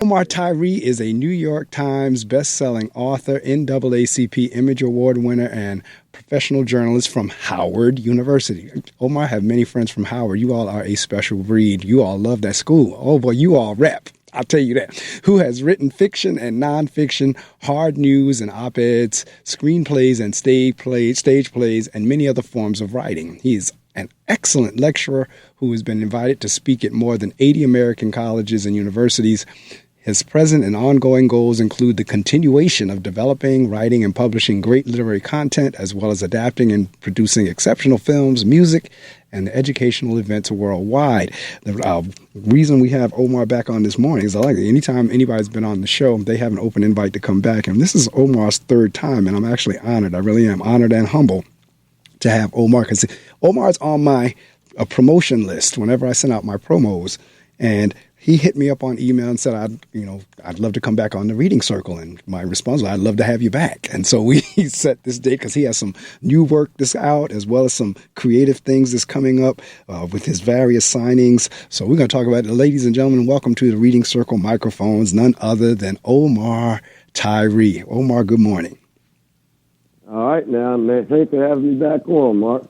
Omar Tyree is a New York Times best-selling author, NAACP Image Award winner, and professional journalist from Howard University. Omar, I have many friends from Howard. You all are a special breed. You all love that school. Oh, boy, you all rep. I'll tell you that. Who has written fiction and nonfiction, hard news and op-eds, screenplays and stage plays, and many other forms of writing. He's an excellent lecturer who has been invited to speak at more than 80 American colleges and universities. His present and ongoing goals include the continuation of developing, writing, and publishing great literary content, as well as adapting and producing exceptional films, music, and educational events worldwide. The reason we have Omar back on this morning is anytime anybody's been on the show, they have an open invite to come back. And this is Omar's third time, and I'm actually honored. I really am honored and humble to have Omar, because Omar's on my promotion list whenever I send out my promos. And he hit me up on email and said, I'd love to come back on the reading circle. And my response was, I'd love to have you back. And so we set this date because he has some new work that's out, as well as some creative things that's coming up with his various signings. So we're going to talk about it. Ladies and gentlemen, welcome to the Reading Circle microphones, none other than Omar Tyree. Omar, good morning. All right, now, man, thanks for having me back on, Mark.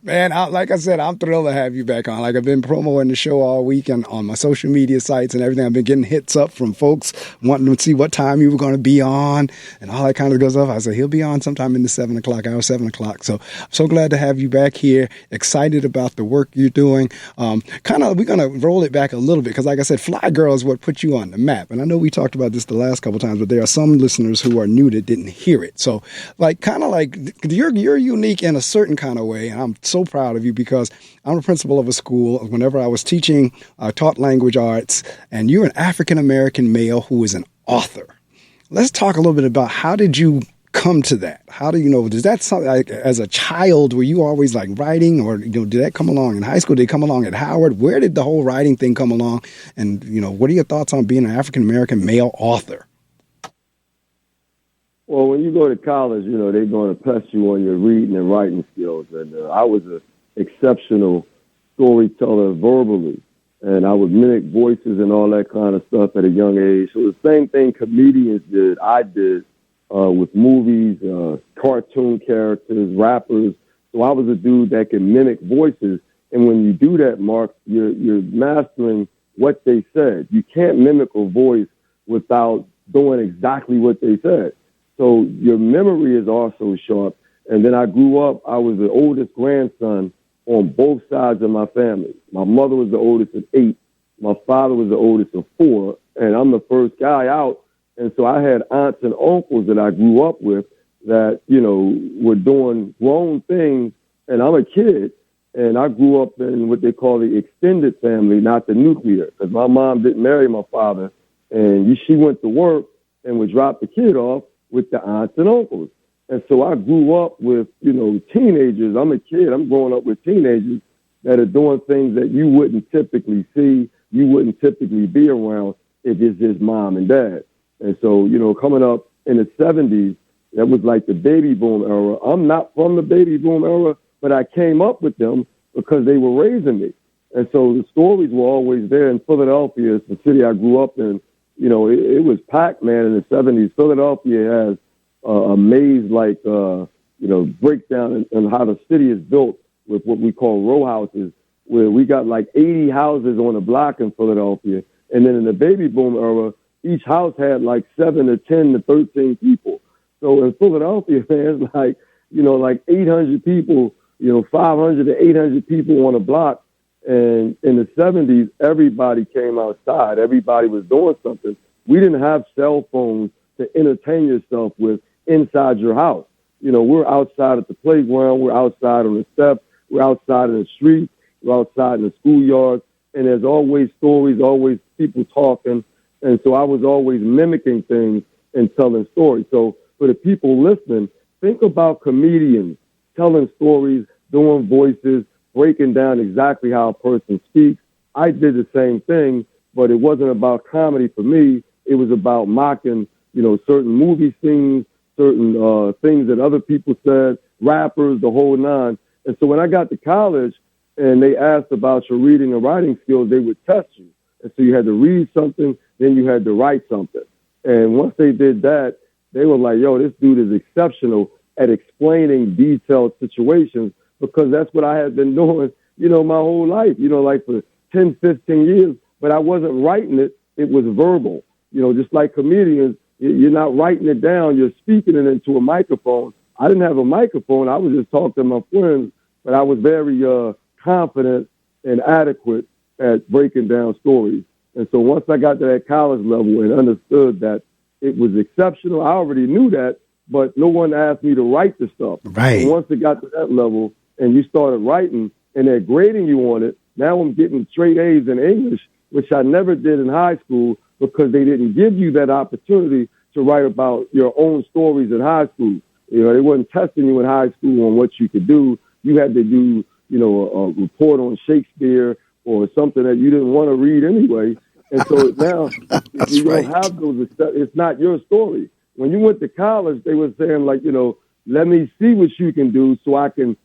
Man, like I said, I'm thrilled to have you back on. Like, I've been promoting the show all week and on my social media sites and everything. I've been getting hits up from folks wanting to see what time you were going to be on and all that kind of good stuff. I said, he'll be on sometime in the 7 o'clock hour, 7 o'clock. So I'm so glad to have you back here, excited about the work you're doing. We're going to roll it back a little bit because, like I said, Fly Girl is what put you on the map. And I know we talked about this the last couple of times, but there are some listeners who are new that didn't hear it. So, you're unique in a certain kind of way, and I'm so proud of you because I'm a principal of a school. Whenever I was teaching, I taught language arts, and you're an African-American male who is an author. Let's talk a little bit about how did you come to that? How do you know? Does that something like as a child, were you always like writing, or did that come along in high school? Did it come along at Howard? Where did the whole writing thing come along? And what are your thoughts on being an African-American male author? Well, when you go to college, they're going to test you on your reading and writing skills. And I was an exceptional storyteller verbally. And I would mimic voices and all that kind of stuff at a young age. So the same thing comedians did, I did with movies, cartoon characters, rappers. So I was a dude that could mimic voices. And when you do that, Mark, you're mastering what they said. You can't mimic a voice without doing exactly what they said. So your memory is also sharp. And then I grew up, I was the oldest grandson on both sides of my family. My mother was the oldest of 8. My father was the oldest of 4. And I'm the first guy out. And so I had aunts and uncles that I grew up with that, were doing grown things. And I'm a kid. And I grew up in what they call the extended family, not the nuclear, because my mom didn't marry my father. And she went to work and would drop the kid off with the aunts and uncles. And so I grew up with, teenagers. I'm a kid. I'm growing up with teenagers that are doing things that you wouldn't typically see, you wouldn't typically be around if it's just mom and dad. And so, coming up in the 70s, that was like the baby boom era. I'm not from the baby boom era, but I came up with them because they were raising me. And so the stories were always there. In Philadelphia, it's the city I grew up in. It was packed, man, in the 70s. Philadelphia has a maze-like, breakdown in how the city is built with what we call row houses, where we got like 80 houses on a block in Philadelphia. And then in the baby boom era, each house had like 7 to 10 to 13 people. So in Philadelphia, man, it's like 800 people, 500 to 800 people on a block. And in the 70s, everybody came outside. Everybody was doing something. We didn't have cell phones to entertain yourself with inside your house. We're outside at the playground. We're outside on the steps. We're outside in the street. We're outside in the schoolyard. And there's always stories, always people talking. And so I was always mimicking things and telling stories. So for the people listening, think about comedians telling stories, doing voices, breaking down exactly how a person speaks. I did the same thing, but it wasn't about comedy for me. It was about mocking, certain movie scenes, certain things that other people said, rappers, the whole nine. And so when I got to college and they asked about your reading and writing skills, they would test you. And so you had to read something, then you had to write something. And once they did that, they were like, yo, this dude is exceptional at explaining detailed situations, because that's what I had been doing, my whole life, like for 10, 15 years. But I wasn't writing it. It was verbal. Just like comedians, you're not writing it down. You're speaking it into a microphone. I didn't have a microphone. I was just talking to my friends, but I was very confident and adequate at breaking down stories. And so once I got to that college level and understood that it was exceptional, I already knew that, but no one asked me to write the stuff. Right. And once it got to that level and you started writing and they're grading you on it, now I'm getting straight A's in English, which I never did in high school because they didn't give you that opportunity to write about your own stories in high school. They wasn't testing you in high school on what you could do. You had to do, a report on Shakespeare or something that you didn't want to read anyway. And so now you don't have those. It's not your story. When you went to college, they were saying like, let me see what you can do so I can,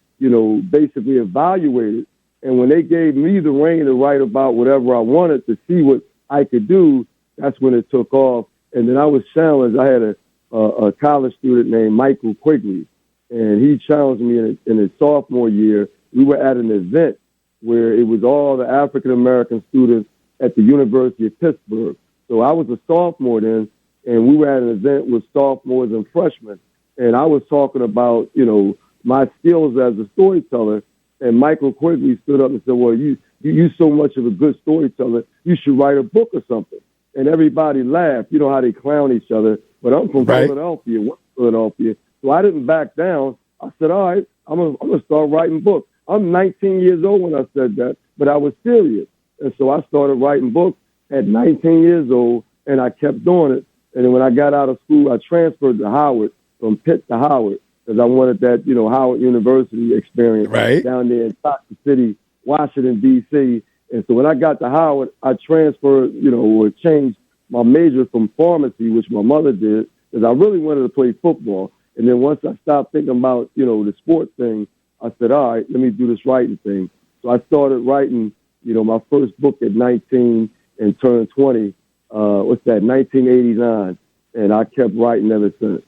basically evaluate it. And when they gave me the reign to write about whatever I wanted to see what I could do, that's when it took off. And then I was challenged. I had a college student named Michael Quigley, and he challenged me in his sophomore year. We were at an event where it was all the African-American students at the University of Pittsburgh. So I was a sophomore then, and we were at an event with sophomores and freshmen. And I was talking about, my skills as a storyteller. And Michael Quigley stood up and said, well, you're so much of a good storyteller, you should write a book or something. And everybody laughed. You know how they clown each other. But I'm from Philadelphia, West Philadelphia. So I didn't back down. I said, all right, I'm gonna start writing books. I'm 19 years old when I said that, but I was serious. And so I started writing books at 19 years old, and I kept doing it. And then when I got out of school, I transferred to Howard, from Pitt to Howard, because I wanted that, Howard University experience down there in Stockton City, Washington, D.C. And so when I got to Howard, I transferred, or changed my major from pharmacy, which my mother did, because I really wanted to play football. And then once I stopped thinking about, the sports thing, I said, all right, let me do this writing thing. So I started writing, my first book at 19 and turned 20, 1989. And I kept writing ever since.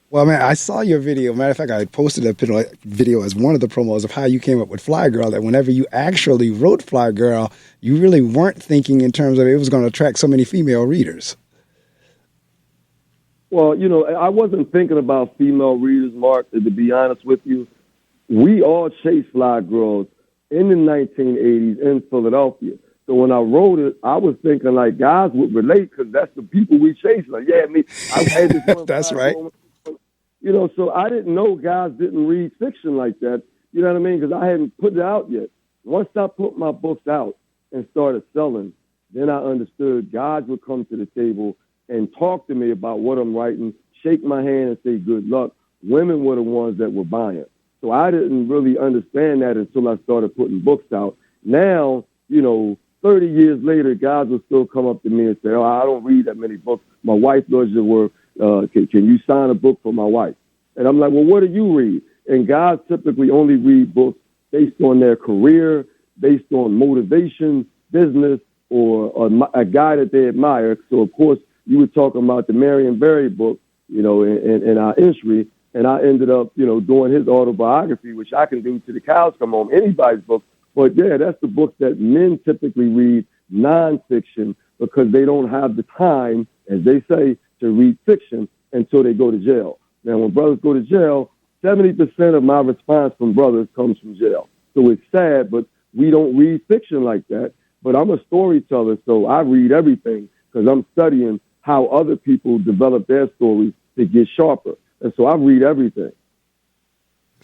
Well, man, I saw your video. Matter of fact, I posted that video as one of the promos of how you came up with Fly Girl, that whenever you actually wrote Fly Girl, you really weren't thinking in terms of it was going to attract so many female readers. Well, I wasn't thinking about female readers, Mark, to be honest with you. We all chased Fly Girls in the 1980s in Philadelphia. So when I wrote it, I was thinking like guys would relate because that's the people we chase. Like, yeah, I had this one. That's right. So I didn't know guys didn't read fiction like that. You know what I mean? Because I hadn't put it out yet. Once I put my books out and started selling, then I understood guys would come to the table and talk to me about what I'm writing, shake my hand and say good luck. Women were the ones that were buying. So I didn't really understand that until I started putting books out. Now, 30 years later, guys will still come up to me and say, oh, I don't read that many books. My wife does your work. Can you sign a book for my wife? And I'm like, well, what do you read? And guys typically only read books based on their career, based on motivation, business, or a guy that they admire. So, of course, you were talking about the Marion Barry book, in our history, and I ended up, doing his autobiography, which I can do to the cows come home, anybody's book. But, yeah, that's the book that men typically read, nonfiction, because they don't have the time, as they say, to read fiction until they go to jail. Now, when brothers go to jail, 70% of my response from brothers comes from jail. So it's sad, but we don't read fiction like that. But I'm a storyteller, so I read everything because I'm studying how other people develop their stories to get sharper. And so I read everything.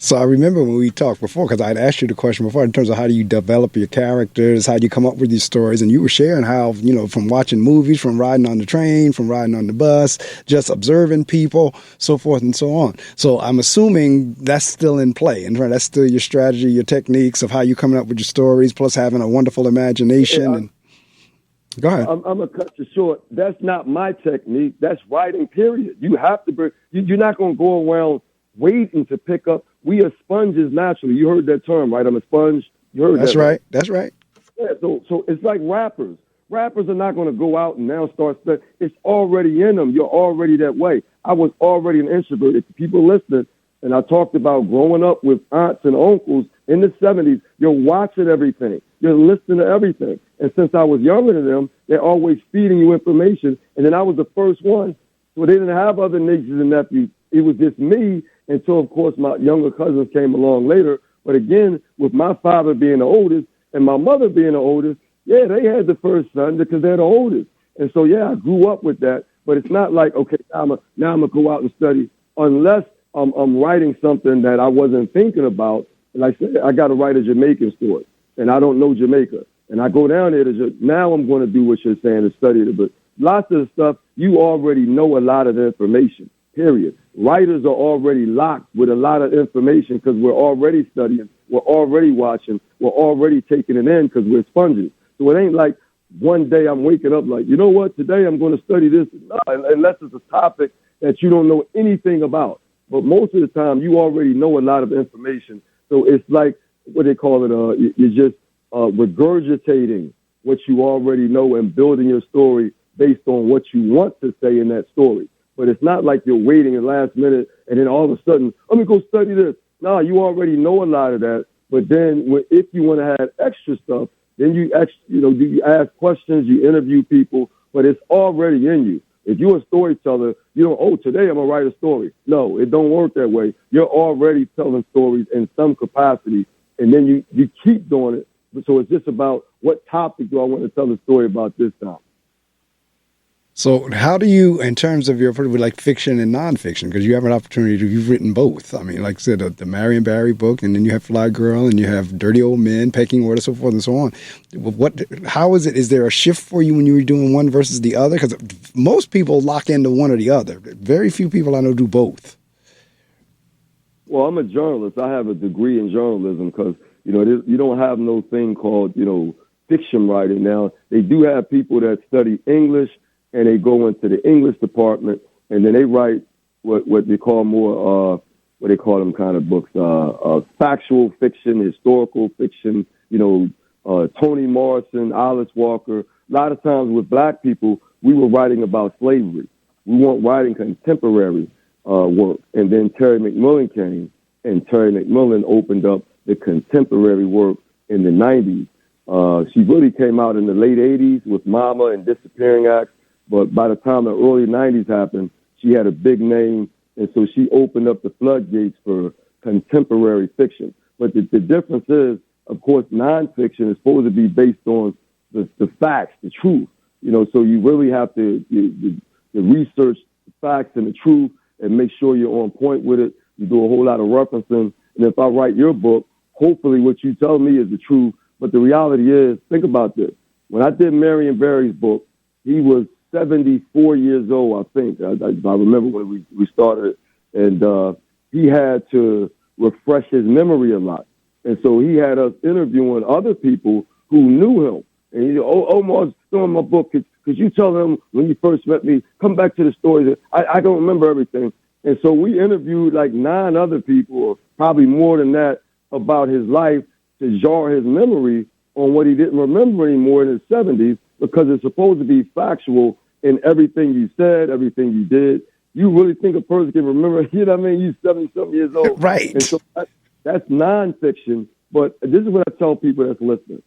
So I remember when we talked before, because I'd asked you the question before in terms of how do you develop your characters, how do you come up with these stories, and you were sharing how, from watching movies, from riding on the train, from riding on the bus, just observing people, so forth and so on. So I'm assuming that's still in play, and that's still your strategy, your techniques of how you're coming up with your stories, plus having a wonderful imagination. Go ahead. I'm going to cut you short. That's not my technique. That's writing, period. You have to you're not going to go around waiting to pick up. We are sponges naturally. You heard that term, right? I'm a sponge. You heard That's that. Right. That's right. Yeah, so it's like rappers. Rappers are not going to go out and now start studying. It's already in them. You're already that way. I was already an introvert. If people listening, and I talked about growing up with aunts and uncles in the 70s, you're watching everything. You're listening to everything. And since I was younger than them, they're always feeding you information. And then I was the first one. So they didn't have other nieces and nephews. It was just me until, of course, my younger cousins came along later. But again, with my father being the oldest and my mother being the oldest, yeah, they had the first son because they're the oldest. And so, yeah, I grew up with that. But it's not like, okay, now I'm going to go out and study unless I'm writing something that I wasn't thinking about. Like I said, I got to write a Jamaican story, and I don't know Jamaica. And I go down there now I'm going to do what you're saying and study it. But lots of the stuff, you already know a lot of the information, period. Writers are already locked with a lot of information because we're already studying, we're already watching, we're already taking it in because we're sponges. So it ain't like one day I'm waking up like, you know what, today I'm going to study this. No, unless it's a topic that you don't know anything about. But most of the time, you already know a lot of information. So it's like what they call it, you're just regurgitating what you already know and building your story based on what you want to say in that story. But it's not like you're waiting at the last minute and then all of a sudden, let me go study this. No, you already know a lot of that. But then if you want to add extra stuff, then you ask questions, you interview people, but it's already in you. If you're a storyteller, you don't, today I'm going to write a story. No, it don't work that way. You're already telling stories in some capacity, and then you keep doing it. So it's just about what topic do I want to tell the story about this time. So how do you, in terms of your like fiction and nonfiction, because you have an opportunity you've written both. I mean, like I said, the Marion Barry book, and then you have Fly Girl, and you have Dirty Old Men, Pecking Order, so forth and so on. How is it? Is there a shift for you when you were doing one versus the other? Because most people lock into one or the other. Very few people I know do both. Well, I'm a journalist. I have a degree in journalism because, you don't have no thing called, fiction writing. Now, they do have people that study English, and they go into the English department, and then they write what they call more, what they call them kind of books, factual fiction, historical fiction, Toni Morrison, Alice Walker. A lot of times with black people, we were writing about slavery. We weren't writing contemporary work. And then Terry McMillan came, and Terry McMillan opened up the contemporary work in the 90s. She really came out in the late 80s with Mama and Disappearing Acts. But by the time the early 90s happened, she had a big name, and so she opened up the floodgates for contemporary fiction. But the difference is, of course, nonfiction is supposed to be based on the facts, the truth. So you really have to research the facts and the truth and make sure you're on point with it. You do a whole lot of referencing. And if I write your book, hopefully what you tell me is the truth. But the reality is, think about this. When I did Marion Barry's book, he was 74 years old, I think. I remember when we started, and he had to refresh his memory a lot. And so he had us interviewing other people who knew him. And he said, Omar's doing my book. Could you tell him when you first met me, come back to the stories? I don't remember everything. And so we interviewed like 9 other people, or probably more than that, about his life to jar his memory on what he didn't remember anymore in his 70s, because it's supposed to be factual in everything you said, everything you did. You really think a person can remember, you know what I mean? You're 70-something years old. Right. And so that's nonfiction. But this is what I tell people that's listening.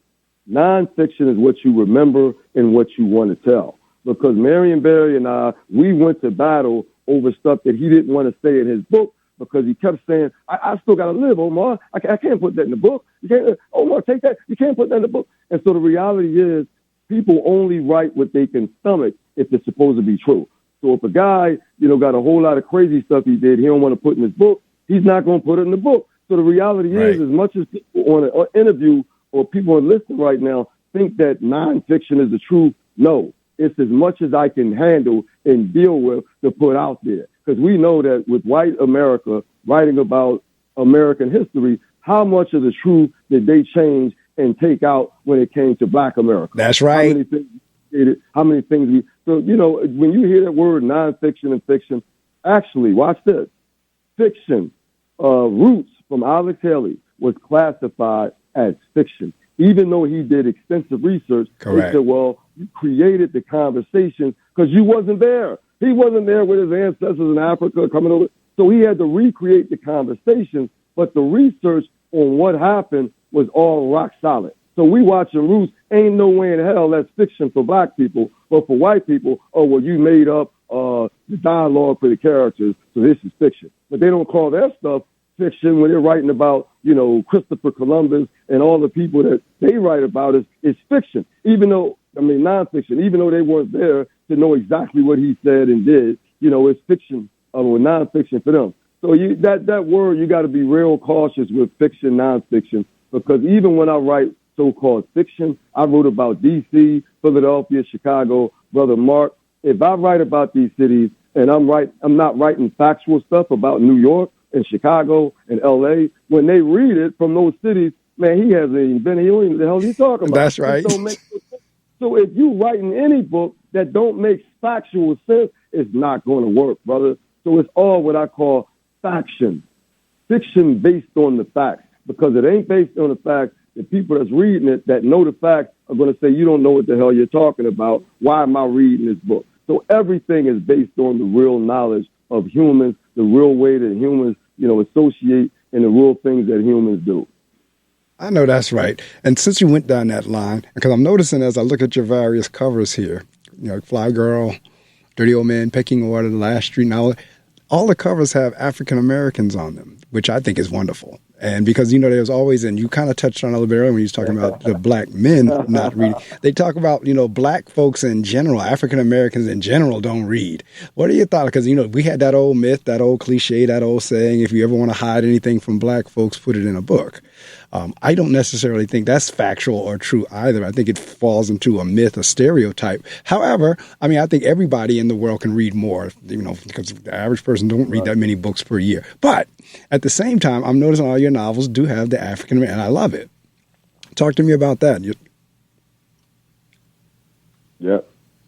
Nonfiction is what you remember and what you want to tell. Because Marion Barry and I, we went to battle over stuff that he didn't want to say in his book, because he kept saying, I still got to live, Omar. I can't put that in the book. You can't, Omar, take that. You can't put that in the book. And so the reality is, people only write what they can stomach if it's supposed to be true. So if a guy, got a whole lot of crazy stuff he did, he don't want to put in his book, he's not going to put it in the book. So the reality is, as much as people on an interview or people on listening right now think that nonfiction is the truth, no. It's as much as I can handle and deal with to put out there. Because we know that with white America writing about American history, how much of the truth did they change and take out when it came to black America? That's right. How many things so, when you hear that word nonfiction and fiction, actually, watch this. Fiction, Roots from Alex Haley was classified as fiction. Even though he did extensive research, correct, he said, well, You created the conversation because you wasn't there. He wasn't there with his ancestors in Africa coming over. So he had to recreate the conversation, but the research on what happened was all rock solid. So we watching Roots, ain't no way in hell that's fiction for black people, but for white people, oh, well, you made up the dialogue for the characters, so this is fiction. But they don't call their stuff fiction when they're writing about, Christopher Columbus and all the people that they write about is fiction. Nonfiction, even though they weren't there to know exactly what he said and did, it's fiction or nonfiction for them. So that word, you got to be real cautious with fiction, nonfiction, because even when I write so-called fiction, I wrote about D.C., Philadelphia, Chicago, Brother Mark. If I write about these cities and I'm not writing factual stuff about New York and Chicago and L.A., when they read it from those cities, man, he hasn't even been here. He don't even know the hell he's talking about. That's right. So if you writing any book that don't make factual sense, it's not going to work, brother. So it's all what I call fiction based on the facts, because it ain't based on the facts. The people that's reading it that know the facts are going to say, you don't know what the hell you're talking about. Why am I reading this book? So everything is based on the real knowledge of humans, the real way that humans, associate, and the real things that humans do. I know that's right. And since you went down that line, because I'm noticing as I look at your various covers here, Fly Girl, Dirty Old Man, Pecking Order, The Last Street, now all the covers have African Americans on them, which I think is wonderful. And because, there's always, and you kind of touched on it a little bit earlier when you was talking about the black men not reading. They talk about, black folks in general, African Americans in general don't read. What are your thoughts? Because, we had that old myth, that old cliche, that old saying, if you ever want to hide anything from black folks, put it in a book. I don't necessarily think that's factual or true either. I think it falls into a myth, a stereotype. However, I think everybody in the world can read more, because the average person don't read that many books per year. But at the same time, I'm noticing all your novels do have the African American, and I love it. Talk to me about that. Yeah.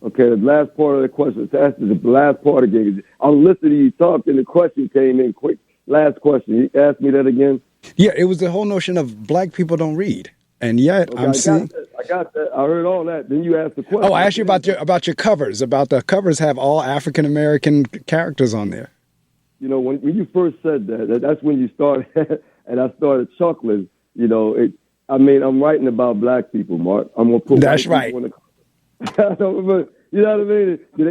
Okay, the last part of the question. That's the last part again. I'm listening to you talk, and the question came in quick. Last question. You asked me that again? Yeah, it was the whole notion of black people don't read. And yet okay, I'm seeing... I got that. I heard all that. Then you asked the question. Oh, I asked you about your covers, about the covers have all African-American characters on there. When you first said that, that's when you started, and I started chuckling. I'm writing about black people, Mark. I'm going to put that's right. On the cover. You know what I mean? Do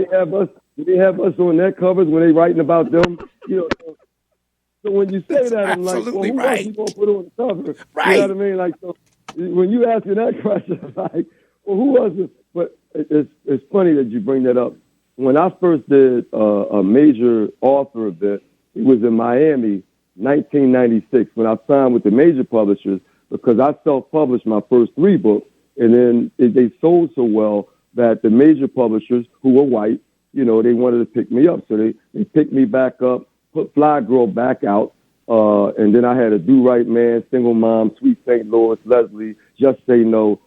they have us on their covers when they writing about them? So when you say that, I'm like, well, who else you going to put on the cover? Right. You know what I mean? Like, so when you ask me that question, I'm like, well, who was it? But it's funny that you bring that up. When I first did a major author event, it was in Miami, 1996, when I signed with the major publishers, because I self-published my first 3 books, and then they sold so well that the major publishers, who were white, they wanted to pick me up. So they picked me back up, put Fly Girl back out, and then I had a Do Right Man, Single Mom, Sweet St. Louis, Leslie, Just Say No,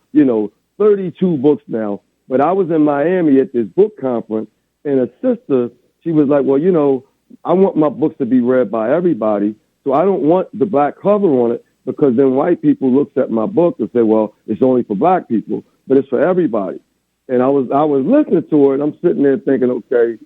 32 books now. But I was in Miami at this book conference, and a sister, she was like, well, I want my books to be read by everybody, so I don't want the black cover on it, because then white people looks at my book and say, well, it's only for black people, but it's for everybody. And I was listening to her, and I'm sitting there thinking, okay,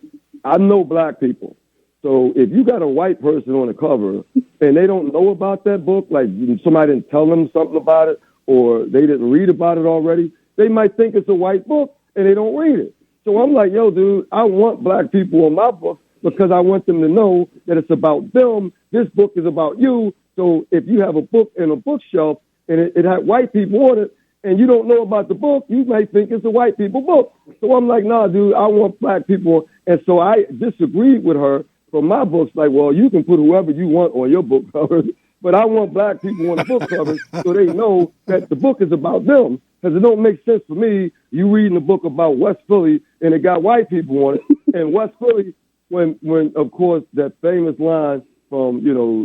I know black people. So if you got a white person on the cover and they don't know about that book, like somebody didn't tell them something about it, or they didn't read about it already, they might think it's a white book and they don't read it. So I'm like, yo, dude, I want black people on my book because I want them to know that it's about them. This book is about you. So if you have a book in a bookshelf and it had white people on it and you don't know about the book, you might think it's a white people book. So I'm like, nah, dude, I want black people. And so I disagreed with her for my books. Like, well, you can put whoever you want on your book covers, but I want black people on the book covers so they know that the book is about them. Because it don't make sense for me, you reading a book about West Philly and it got white people on it. And West Philly, when of course, that famous line from,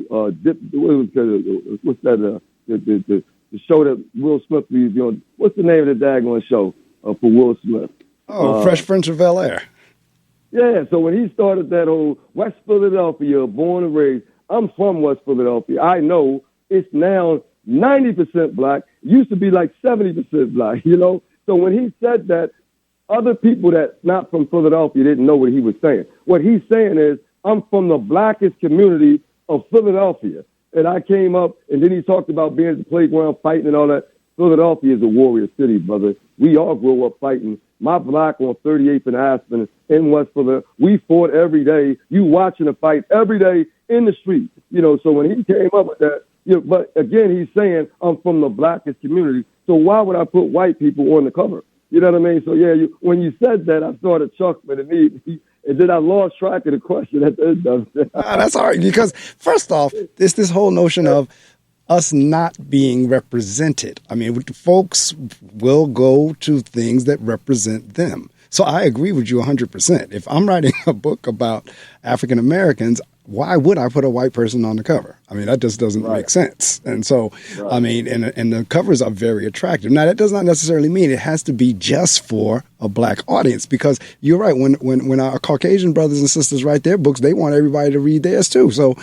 what's that, the show that Will Smith was doing. What's the name of the daggone show for Will Smith? Fresh Prince of Bel-Air. Yeah, so when he started that whole West Philadelphia, born and raised, I'm from West Philadelphia. I know it's now 90% black. It used to be like 70% black, So when he said that, Other people that not from Philadelphia didn't know what he was saying. What he's saying is, I'm from the blackest community of Philadelphia. And I came up, and then he talked about being at the playground fighting and all that. Philadelphia is a warrior city, brother. We all grow up fighting. My block on 38th and Aspen in West Philadelphia, we fought every day. You watching a fight every day in the street. So when he came up with that, but again, he's saying, I'm from the blackest community. So why would I put white people on the cover? You know what I mean? So, yeah, when you said that, I started chuckling immediately. And then I lost track of the question at the end of it. That's all right, because first off, it's this whole notion of us not being represented. I mean, folks will go to things that represent them. So I agree with you 100%. If I'm writing a book about African Americans, why would I put a white person on the cover? I mean, that just doesn't make sense. And so, I mean, and the covers are very attractive. Now, that does not necessarily mean it has to be just for a black audience, because you're right. When our Caucasian brothers and sisters write their books, they want everybody to read theirs too. So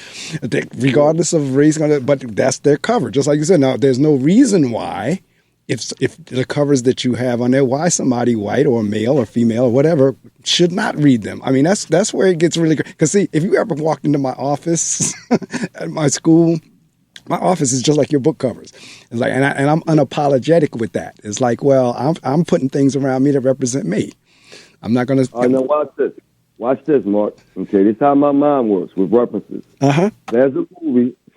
regardless of race, but that's their cover. Just like you said, now there's no reason why, if the covers that you have on there, why somebody white or male or female or whatever should not read them. I mean, that's where it gets really good. Because see, if you ever walked into my office at my school, my office is just like your book covers. It's like, and I'm unapologetic with that. It's like, well, I'm putting things around me that represent me. I'm not going to. Now watch this. Watch this, Mark. Okay, this is how my mind works with references. There's a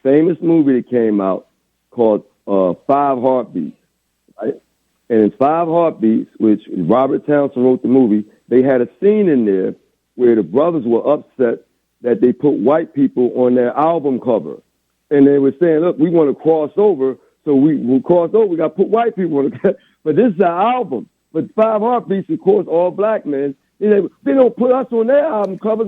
famous movie that came out called Five Heartbeats. Right? And in Five Heartbeats, which Robert Townsend wrote the movie, they had a scene in there where the brothers were upset that they put white people on their album cover. And they were saying, look, we want to cross over, so we'll cross over. We got to put white people on it. But this is our album. But Five Heartbeats, of course, all black men. They don't put us on their album covers.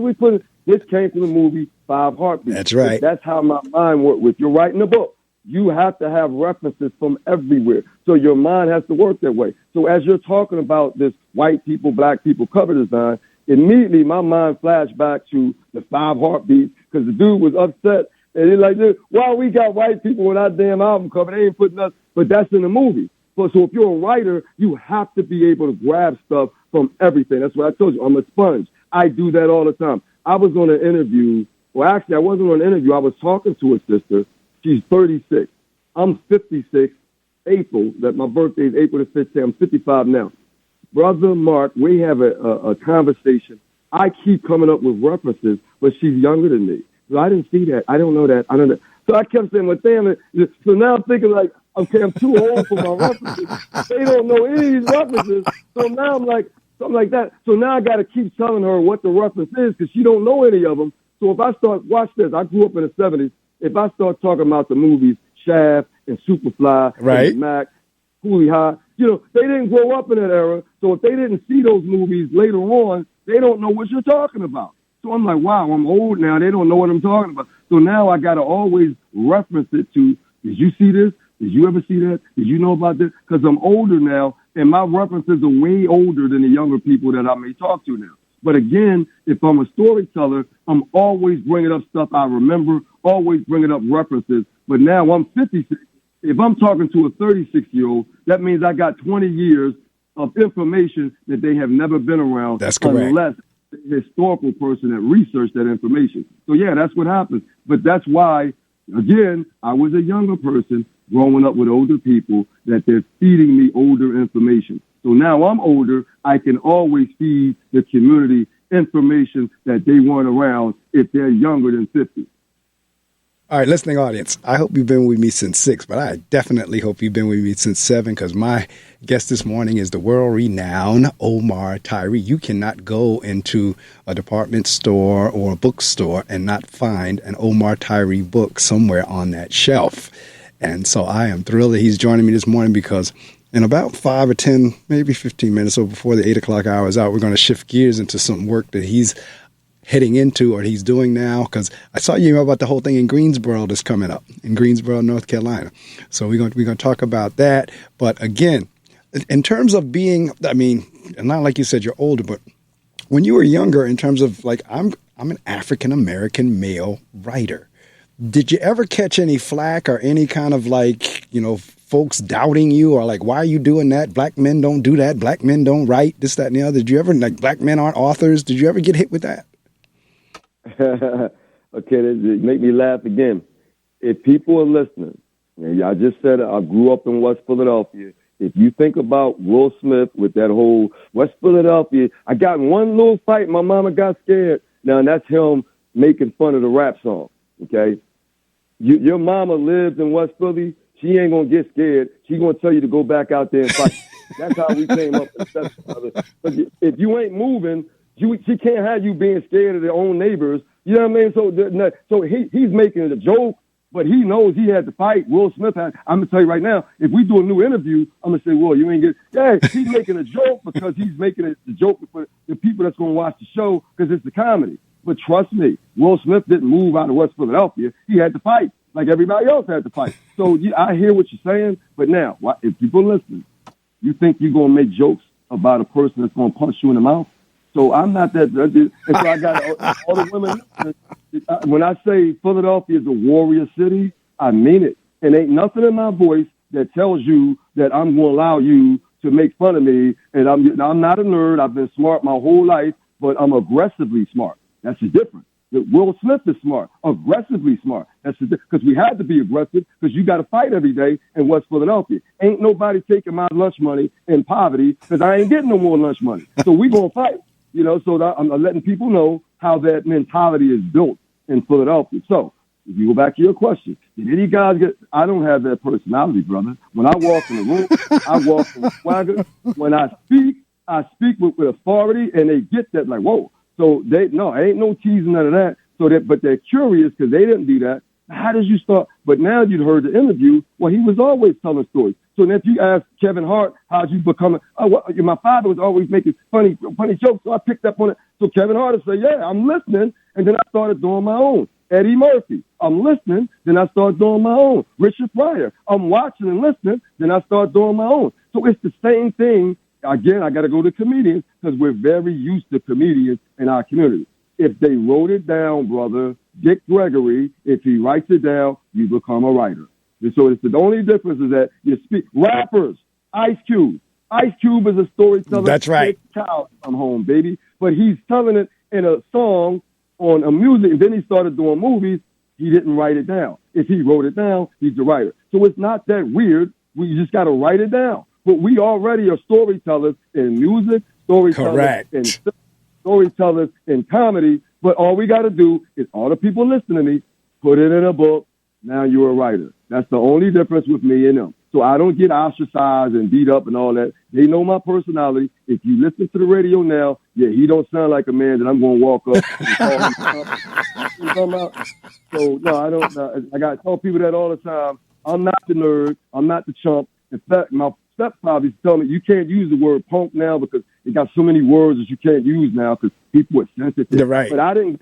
This came from the movie Five Heartbeats. That's right. That's how my mind works. If you're writing a book, you have to have references from everywhere. So your mind has to work that way. So as you're talking about this white people, black people cover design, immediately my mind flashed back to the Five Heartbeats, because the dude was upset. And he's like, why we got white people on our damn album cover? They ain't putting us. But that's in the movie. So if you're a writer, you have to be able to grab stuff from everything. That's what I told you. I'm a sponge. I do that all the time. I was on an interview. Well, actually, I wasn't on an interview. I was talking to a sister. She's 36. I'm 56. April, that my birthday is April the 15th. I'm 55 now. Brother Mark, we have a conversation. I keep coming up with references, but she's younger than me. So I didn't see that. I don't know that. I don't know. So I kept saying, well, damn it. So now I'm thinking like, okay, I'm too old for my references. They don't know any of these references. So now I'm like, something like that. So now I got to keep telling her what the reference is, because she don't know any of them. So if I start, watch this. I grew up in the 70s. If I start talking about the movies Shaft and Superfly, right, and Mac, Cooley High, they didn't grow up in that era. So if they didn't see those movies later on, they don't know what you're talking about. So I'm like, wow, I'm old now. They don't know what I'm talking about. So now I got to always reference it to, did you see this? Did you ever see that? Did you know about this? Because I'm older now, and my references are way older than the younger people that I may talk to now. But again, if I'm a storyteller, I'm always bringing up stuff I remember, always bringing up references. But now I'm 56. If I'm talking to a 36-year-old, that means I got 20 years of information that they have never been around. That's correct. Unless the historical person that researched that information. So, yeah, that's what happens. But that's why, again, I was a younger person growing up with older people, that they're feeding me older information. So now I'm older, I can always feed the community information that they weren't around if they're younger than 50. All right, listening audience, I hope you've been with me since 6, but I definitely hope you've been with me since 7, because my guest this morning is the world-renowned Omar Tyree. You cannot go into a department store or a bookstore and not find an Omar Tyree book somewhere on that shelf. And so I am thrilled that he's joining me this morning, because in about 5 or 10, maybe 15 minutes or before the 8 o'clock hour is out, we're going to shift gears into some work that he's heading into, or he's doing now, because I saw you about the whole thing in Greensboro that's coming up in Greensboro, North Carolina. So we're going to talk about that. But again, in terms of being, I mean, not like you said you're older, but when you were younger, in terms of like, I'm an African-American male writer. Did you ever catch any flack or any kind of like, folks doubting you or like, why are you doing that? Black men don't do that. Black men don't write this, that, and the other. Did you ever, like, black men aren't authors? Did you ever get hit with that? Okay, that make me laugh again. If people are listening, and I just said I grew up in West Philadelphia. If you think about Will Smith with that whole West Philadelphia, I got in one little fight, my mama got scared. Now, that's him making fun of the rap song, okay? Your mama lives in West Philly. She ain't going to get scared. She going to tell you to go back out there and fight. That's how we came up with that. If you ain't moving, she can't have you being scared of their own neighbors. You know what I mean? So he's making it a joke. But he knows he had to fight. Will Smith had. I'm gonna tell you right now, if we do a new interview, I'm gonna say, "Well, you ain't get." Yeah, he's making a joke because he's making it a joke for the people that's gonna watch the show because it's the comedy. But trust me, Will Smith didn't move out of West Philadelphia. He had to fight like everybody else had to fight. So I hear what you're saying, but now if people listen, you think you're gonna make jokes about a person that's gonna punch you in the mouth? So I'm not that. And so I got all the women. When I say Philadelphia is a warrior city, I mean it. And ain't nothing in my voice that tells you that I'm going to allow you to make fun of me. And I'm not a nerd. I've been smart my whole life, but I'm aggressively smart. That's the difference. Will Smith is smart, aggressively smart. That's because we had to be aggressive because you got to fight every day in West Philadelphia. Ain't nobody taking my lunch money in poverty because I ain't getting no more lunch money. So we going to fight. You know, so I'm letting people know how that mentality is built in Philadelphia. So if you go back to your question, did any guys I don't have that personality, brother. When I walk in the room, I walk with swagger. When I speak with authority, and they get that like, whoa. So ain't no teasing, none of that. But they're curious because they didn't do that. How did you start? But now you'd heard the interview. Well, he was always telling stories. So then if you ask Kevin Hart, how'd you become my father was always making funny jokes, so I picked up on it. So Kevin Hart would say, yeah, I'm listening. And then I started doing my own. Eddie Murphy, I'm listening. Then I started doing my own. Richard Pryor, I'm watching and listening. Then I started doing my own. So it's the same thing. Again, I got to go to comedians because we're very used to comedians in our community. If they wrote it down, brother, Dick Gregory, if he writes it down, you become a writer. And so it's the only difference is that you speak. Rappers, Ice Cube. Ice Cube is a storyteller. That's right. Child, I'm home, baby. But he's telling it in a song on a music, and then he started doing movies. He didn't write it down. If he wrote it down, he's a writer. So it's not that weird. We just got to write it down. But we already are storytellers in music, storytellers in comedy. But all we got to do is all the people listening to me, put it in a book. Now you're a writer. That's the only difference with me and them. So I don't get ostracized and beat up and all that. They know my personality. If you listen to the radio now, yeah, he don't sound like a man that I'm going to walk up and call him. So, no, I don't. I got to tell people that all the time. I'm not the nerd. I'm not the chump. In fact, my stepfather used to tell me, you can't use the word punk now because it got so many words that you can't use now because people are sensitive. Right. But I didn't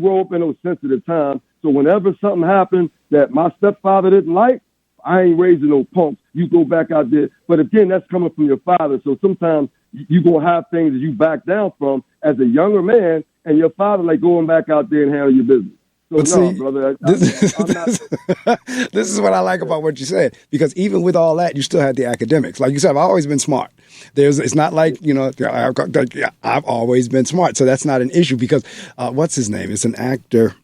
grow up in those sensitive times. So whenever something happened that my stepfather didn't like, I ain't raising no punks. You go back out there. But again, that's coming from your father. So sometimes you going to have things that you back down from as a younger man, and your father like going back out there and handle your business. So but no, see, brother. I'm not. This is what I like about what you said, because even with all that, you still had the academics. Like you said, I've always been smart. It's not like, I've always been smart. So that's not an issue because what's his name? It's an actor.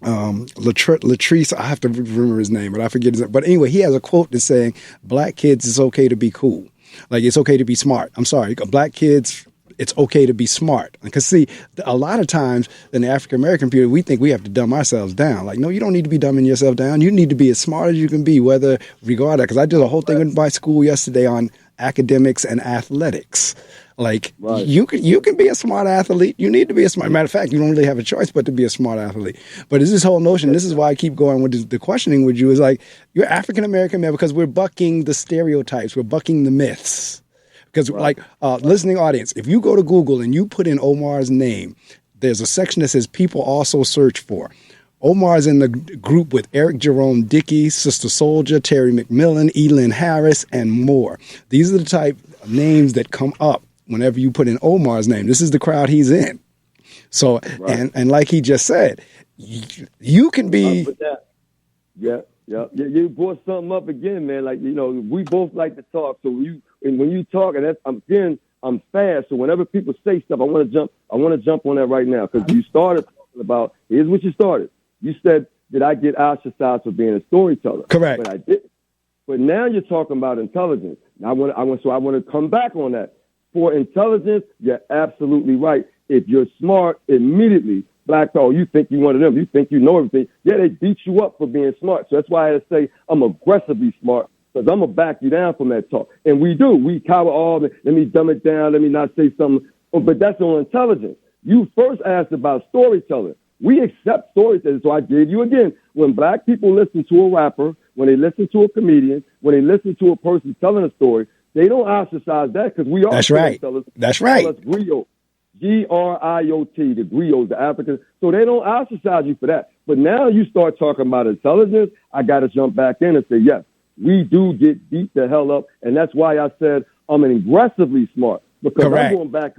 Latrice, I have to remember his name, but I forget his name. But anyway, he has a quote that's saying, black kids, it's okay to be cool. Like, it's okay to be smart. I'm sorry. Black kids, it's okay to be smart. Because, see, a lot of times in the African-American community, we think we have to dumb ourselves down. Like, no, you don't need to be dumbing yourself down. You need to be as smart as you can be, regardless. Because I did a whole thing in my school yesterday on academics and athletics. Like, right. You can be a smart athlete. You need to be a smart. Matter of fact, you don't really have a choice but to be a smart athlete. But it's this whole notion. This is why I keep going with the questioning with you is like, you're African-American man because we're bucking the stereotypes. We're bucking the myths. Because listening audience, if you go to Google and you put in Omar's name, there's a section that says people also search for. Omar's in the group with Eric Jerome Dickey, Sister Soldier, Terry McMillan, Elin Harris, and more. These are the type of names that come up whenever you put in Omar's name. This is the crowd he's in. So, right. and like he just said, you can be... Yeah, you brought something up again, man. Like, we both like to talk. So when you talk, and I'm fast. So whenever people say stuff, I want to jump on that right now, because you started talking about. Here's what you started. You said, did I get ostracized for being a storyteller? Correct. But I did. But now you're talking about intelligence. Now I want to come back on that. For intelligence, you're absolutely right. If you're smart, immediately. Black, you think you one of them. You think you know everything. Yeah, they beat you up for being smart. So that's why I say I'm aggressively smart, because I'm going to back you down from that talk. And we do. We cower let me dumb it down. Let me not say something. But that's on intelligence. You first asked about storytelling. We accept storytelling. So I gave you again, when black people listen to a rapper, when they listen to a comedian, when they listen to a person telling a story, they don't ostracize that, because we are storytellers. That's right. That's griot. Griot, the griots, the Africans. So they don't ostracize you for that. But now you start talking about intelligence, I got to jump back in and say, yes, we do get beat the hell up. And that's why I said I'm aggressively smart, because Correct. I'm going back.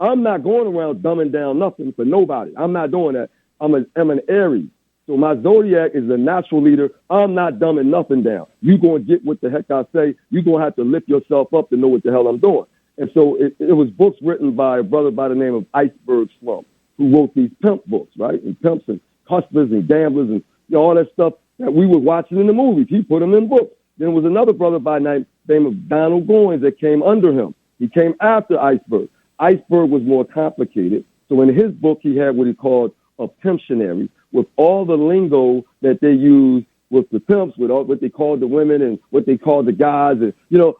I'm not going around dumbing down nothing for nobody. I'm not doing that. I'm an Aries. So my zodiac is a natural leader. I'm not dumbing nothing down. You're going to get what the heck I say. You're going to have to lift yourself up to know what the hell I'm doing. And so it was books written by a brother by the name of Iceberg Slum, who wrote these pimp books, right? And pimps and hustlers and gamblers and all that stuff that we were watching in the movies. He put them in books. Then there was another brother by the name of Donald Goines that came under him. He came after Iceberg. Iceberg was more complicated. So in his book, he had what he called a pimptionary, with all the lingo that they use with the pimps, with all what they called the women and what they called the guys, and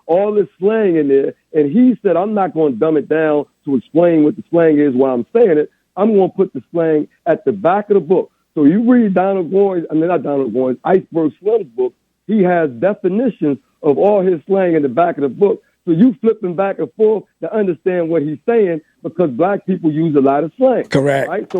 all this slang in there. And he said, I'm not going to dumb it down to explain what the slang is while I'm saying it. I'm going to put the slang at the back of the book. So you read Donald Goines, not Donald Goines, Iceberg Slum's book. He has definitions of all his slang in the back of the book. So you flipping back and forth to understand what he's saying, because black people use a lot of slang. Correct. Right?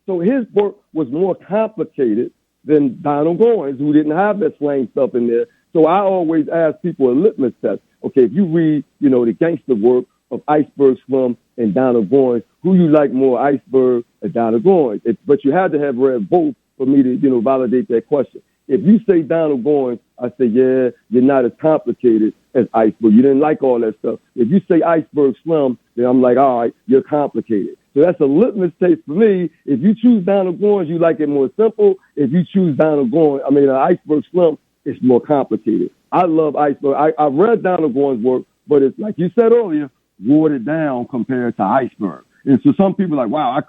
So his book was more complicated than Donald Goines, who didn't have that slang stuff in there. So I always ask people a litmus test. Okay, if you read, the gangster work of Iceberg Slum and Donald Goines, who you like more, Iceberg or Donald Goines? But you had to have read both for me to, validate that question. If you say Donald Goines, I say, yeah, you're not as complicated as Iceberg. You didn't like all that stuff. If you say Iceberg Slum, then I'm like, all right, you're complicated. So that's a litmus test for me. If you choose Donald Goines, you like it more simple. If you choose Iceberg Slum, it's more complicated. I love Iceberg. I read Donald Goines' work, but it's like you said earlier, watered down compared to Iceberg. And so some people are like, wow,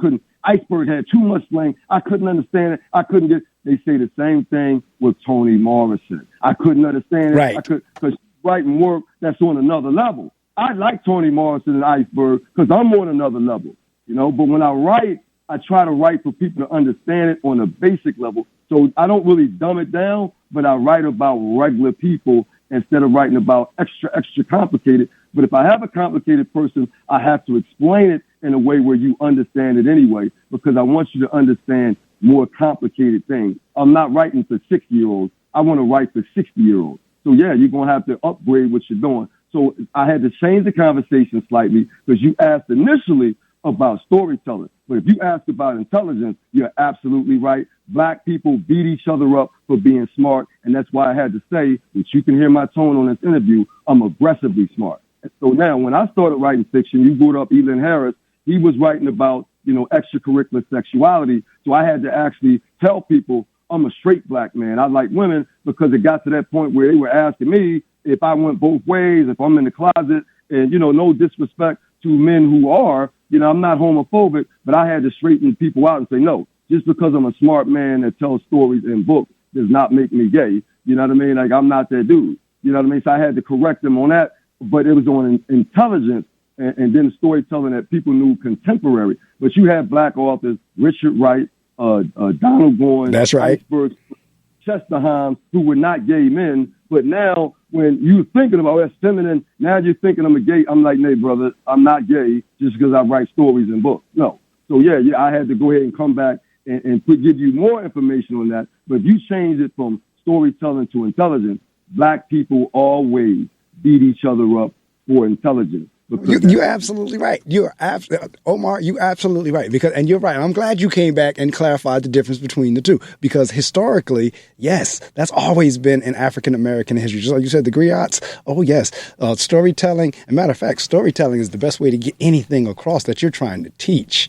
Iceberg had too much slang. I couldn't understand it. They say the same thing with Toni Morrison. I couldn't understand it. Right. Because writing work that's on another level. I like Toni Morrison and Iceberg because I'm on another level, But when I write, I try to write for people to understand it on a basic level. So I don't really dumb it down, but I write about regular people instead of writing about extra complicated. But if I have a complicated person, I have to explain it in a way where you understand it anyway, because I want you to understand more complicated things. I'm not writing for 60-year-olds. I want to write for 60-year-olds. So, yeah, you're going to have to upgrade what you're doing. So I had to change the conversation slightly, because you asked initially about storytelling. But if you ask about intelligence, you're absolutely right. Black people beat each other up for being smart. And that's why I had to say, which you can hear my tone on this interview, I'm aggressively smart. And so now when I started writing fiction, you brought up Elin Harris. He was writing about, extracurricular sexuality. So I had to actually tell people I'm a straight black man. I like women, because it got to that point where they were asking me if I went both ways, if I'm in the closet, and, no disrespect to men who are, I'm not homophobic, but I had to straighten people out and say, no, just because I'm a smart man that tells stories in books does not make me gay. You know what I mean? Like, I'm not that dude. You know what I mean? So I had to correct them on that, but it was on intelligence and then storytelling that people knew contemporary. But you had black authors, Richard Wright, Donald Goines, that's right, Iceberg, Chester Himes, who were not gay men. But now when you're thinking about that's feminine, now you're thinking I'm a gay. I'm like, nay, brother, I'm not gay just because I write stories and books. No. So, yeah, I had to go ahead and come back and give you more information on that. But if you change it from storytelling to intelligence, black people always beat each other up for intelligence. You're absolutely right. Omar, you're absolutely right. And you're right. I'm glad you came back and clarified the difference between the two, because historically, yes, that's always been in African American history. Just like you said, the griots. Oh yes, storytelling. As a matter of fact, storytelling is the best way to get anything across that you're trying to teach.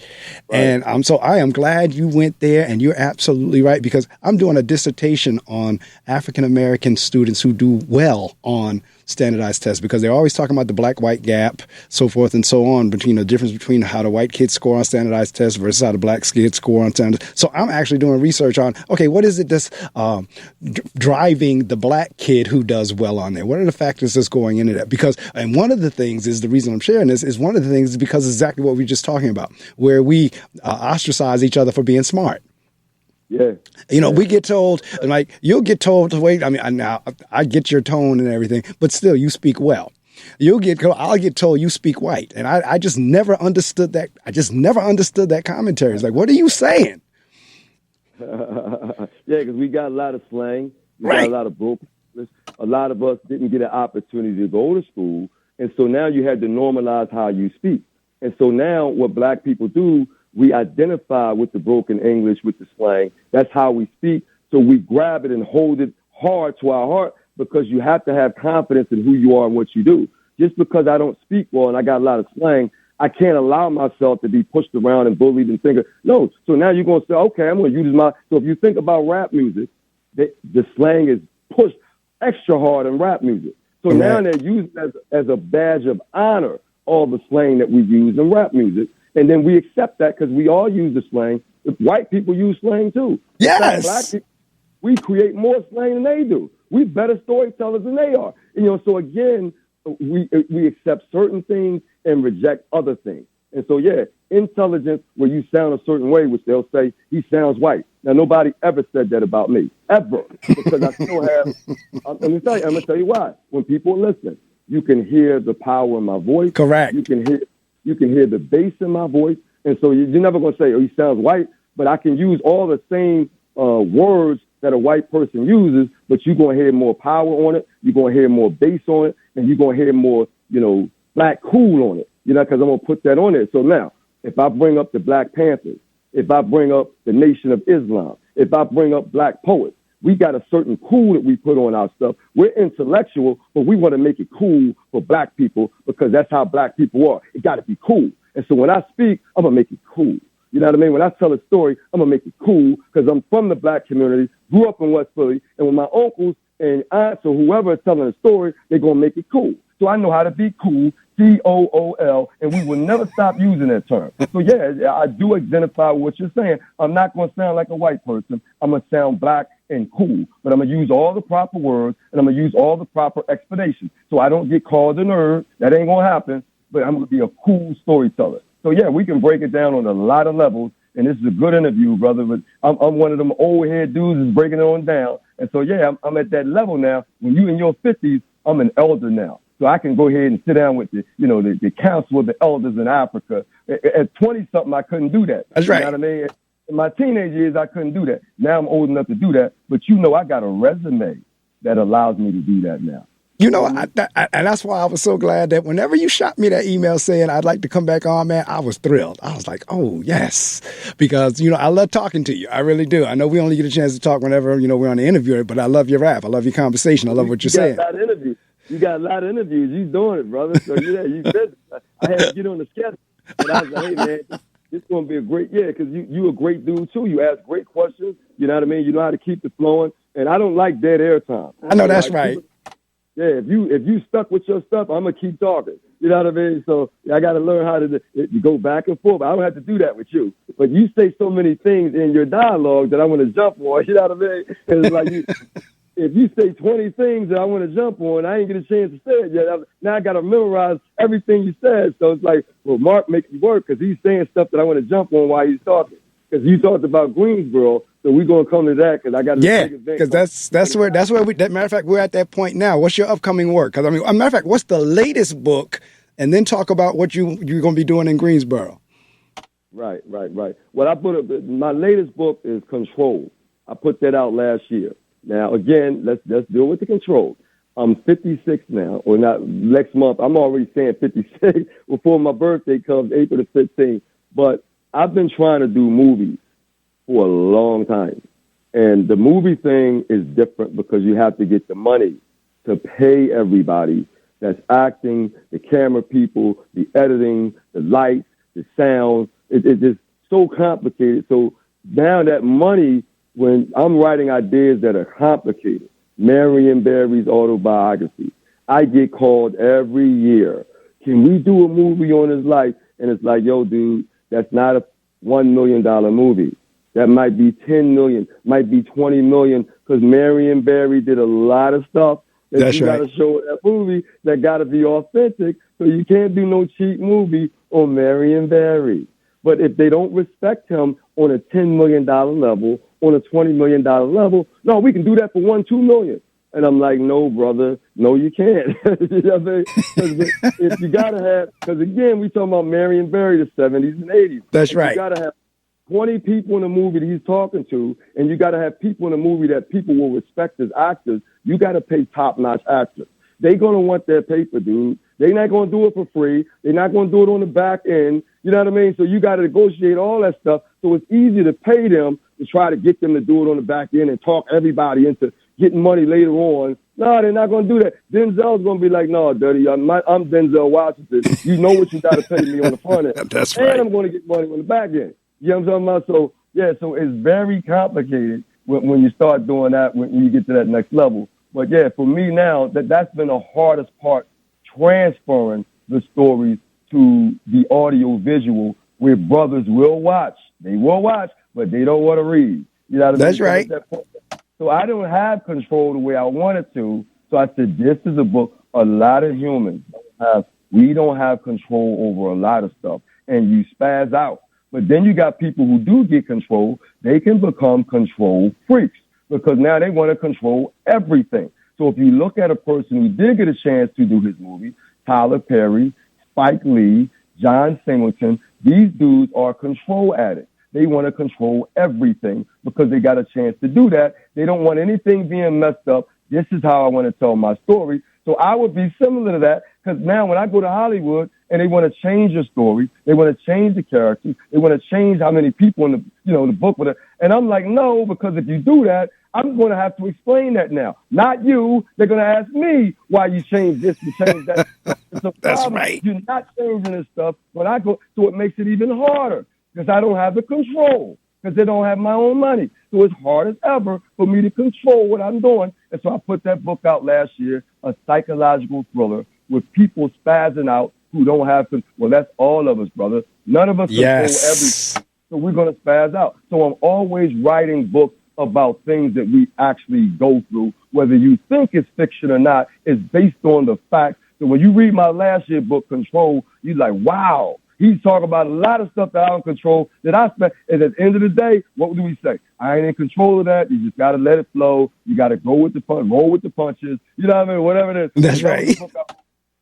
Right. And I am glad you went there, and you're absolutely right, because I'm doing a dissertation on African American students who do well on standardized tests, because they're always talking about the black-white gap, so forth and so on, between the difference between how the white kids score on standardized tests versus how the black kids score on standardized. So I'm actually doing research on, okay, what is it that's driving the black kid who does well on there? What are the factors that's going into that? And one of the things is, the reason I'm sharing this is, one of the things is because exactly what we were just talking about, where we ostracize each other for being smart. Yeah. We get told, like, you'll get told to wait. I mean, now I get your tone and everything, but still, you speak well. I'll get told you speak white. And I just never understood that. I just never understood that commentary. It's like, what are you saying? Yeah, because we got a lot of slang. We right. got a lot of broken. A lot of us didn't get an opportunity to go to school. And so now you had to normalize how you speak. And so now what black people do, we identify with the broken English, with the slang. That's how we speak. So we grab it and hold it hard to our heart, because you have to have confidence in who you are and what you do. Just because I don't speak well and I got a lot of slang, I can't allow myself to be pushed around and bullied and think, no. So now you're going to say, okay, I'm going to use so if you think about rap music, the slang is pushed extra hard in rap music. So now they're using it as a badge of honor, all the slang that we use in rap music. And then we accept that because we all use the slang. White people use slang too. Yes. Black people, we create more slang than they do. We better storytellers than they are. So again, we accept certain things and reject other things. And so, yeah, intelligence, where you sound a certain way, which they'll say, he sounds white. Now, nobody ever said that about me, ever, because I still have, I'm going to tell you why. When people listen, you can hear the power in my voice. Correct. You can hear the bass in my voice. And so you're never going to say, oh, he sounds white, but I can use all the same words that a white person uses, but you're going to hear more power on it. You're going to hear more bass on it, and you're going to hear more, black cool on it, because I'm going to put that on there. So now, if I bring up the Black Panthers, if I bring up the Nation of Islam, if I bring up black poets, we got a certain cool that we put on our stuff. We're intellectual, but we want to make it cool for black people, because that's how black people are. It got to be cool. And so when I speak, I'm going to make it cool. You know what I mean? When I tell a story, I'm going to make it cool, because I'm from the black community, grew up in West Philly, and when my uncles and aunts or whoever is telling a story, they're going to make it cool. So I know how to be cool, COOL, and we will never stop using that term. So, yeah, I do identify with what you're saying. I'm not going to sound like a white person. I'm going to sound black and cool, but I'm going to use all the proper words, and I'm going to use all the proper explanations. So I don't get called a nerd. That ain't going to happen, but I'm going to be a cool storyteller. So, yeah, we can break it down on a lot of levels, and this is a good interview, brother. But I'm one of them old head dudes that's breaking it on down. And so, yeah, I'm at that level now. When you in your 50s, I'm an elder now. So I can go ahead and sit down with the council of the elders in Africa. At 20-something, I couldn't do that. That's right. You know what I mean? In my teenage years, I couldn't do that. Now I'm old enough to do that. But I got a resume that allows me to do that now. And that's why I was so glad that whenever you shot me that email saying I'd like to come back on, man, I was thrilled. I was like, oh, yes, because, I love talking to you. I really do. I know we only get a chance to talk whenever, we're on the interview, but I love your rap. I love your conversation. I love what you're saying. You got a lot of interviews. You doing it, brother. So, you said I had to get on the schedule. But I was like, hey, man, this is going to be a great, because you a great dude, too. You ask great questions. You know what I mean? You know how to keep it flowing. And I don't like dead air time. I know that's right. If you stuck with your stuff, I'm going to keep talking. You know what I mean? So I got to learn how to go back and forth. I don't have to do that with you. But you say so many things in your dialogue that I want to jump on. You know what I mean? And it's like if you say 20 things that I want to jump on, I ain't get a chance to say it yet. Now I got to memorize everything you said. So it's like, well, Mark makes me work because he's saying stuff that I want to jump on while he's talking. Because you talked about Greensboro, so we're going to come to that because I got to take advantage. Because that's where matter of fact, we're at that point now. What's your upcoming work? Because, a matter of fact, what's the latest book? And then talk about what you're going to be doing in Greensboro. Right. Well, my latest book is Control. I put that out last year. Now, again, let's deal with the control. I'm 56 now, or not next month. I'm already saying 56 before my birthday comes, April the 15th. But I've been trying to do movies for a long time. And the movie thing is different because you have to get the money to pay everybody that's acting, the camera people, the editing, the lights, the sound. It's just so complicated. So now that money, when I'm writing ideas that are complicated, Marion Barry's autobiography, I get called every year. Can we do a movie on his life? And it's like, yo, dude, that's not a $1 million movie. That might be 10 million, might be 20 million, because Marion Barry did a lot of stuff that That's you right. got to show in that movie that got to be authentic. So you can't do no cheap movie on Marion Barry. But if they don't respect him on a $10 million level, on a $20 million level, no, we can do that for $1, $2 million. And I'm like, no, brother, no, you can't. You know what I mean? If you got to have, because again, we talking about Marion Barry, the 70s and 80s. That's right. You got to have 20 people in the movie that he's talking to, and you got to have people in the movie that people will respect as actors. You got to pay top-notch actors. They're going to want their paper, dude. They're not going to do it for free. They're not going to do it on the back end. You know what I mean? So you got to negotiate all that stuff. So it's easy to pay them to try to get them to do it on the back end and talk everybody into getting money later on. No, they're not going to do that. Denzel's going to be like, no, Dirty, I'm Denzel Washington. You know what you got to pay me on the front end. That's and right. I'm going to get money on the back end. You know what I'm talking about? So, yeah, so it's very complicated when you start doing that, when you get to that next level. But, yeah, for me now, that's been the hardest part, transferring the stories to the audio visual, where brothers will watch. They will watch, but they don't want to read. You know what I mean? That's right. So I don't have control the way I wanted to. So I said, this is a book a lot of humans don't have. We don't have control over a lot of stuff, and you spaz out. But then you got people who do get control. They can become control freaks because now they want to control everything. So if you look at a person who did get a chance to do his movie, Tyler Perry, Spike Lee, John Singleton, these dudes are control addicts. They want to control everything because they got a chance to do that. They don't want anything being messed up. This is how I want to tell my story. So I would be similar to that because now when I go to Hollywood and they want to change the story, they want to change the characters, they want to change how many people in the book with it. And I'm like, no, because if you do that, I'm going to have to explain that now. Not you. They're going to ask me why you changed this and changed that. It's a problem. That's right. You're not changing this stuff. When I go, so it makes it even harder because I don't have the control because they don't have my own money. So it's hard as ever for me to control what I'm doing. And so I put that book out last year, a psychological thriller with people spazzing out who don't have to. Well, that's all of us, brother. None of us control everything. So we're going to spaz out. So I'm always writing books about things that we actually go through, whether you think it's fiction or not, is based on the fact that when you read my last year book, Control, you're like, wow, he's talking about a lot of stuff that I don't control that I spent. And at the end of the day, what do we say? I ain't in control of that. You just got to let it flow. You got to go with the punch, roll with the punches. You know what I mean? Whatever it is. That's right.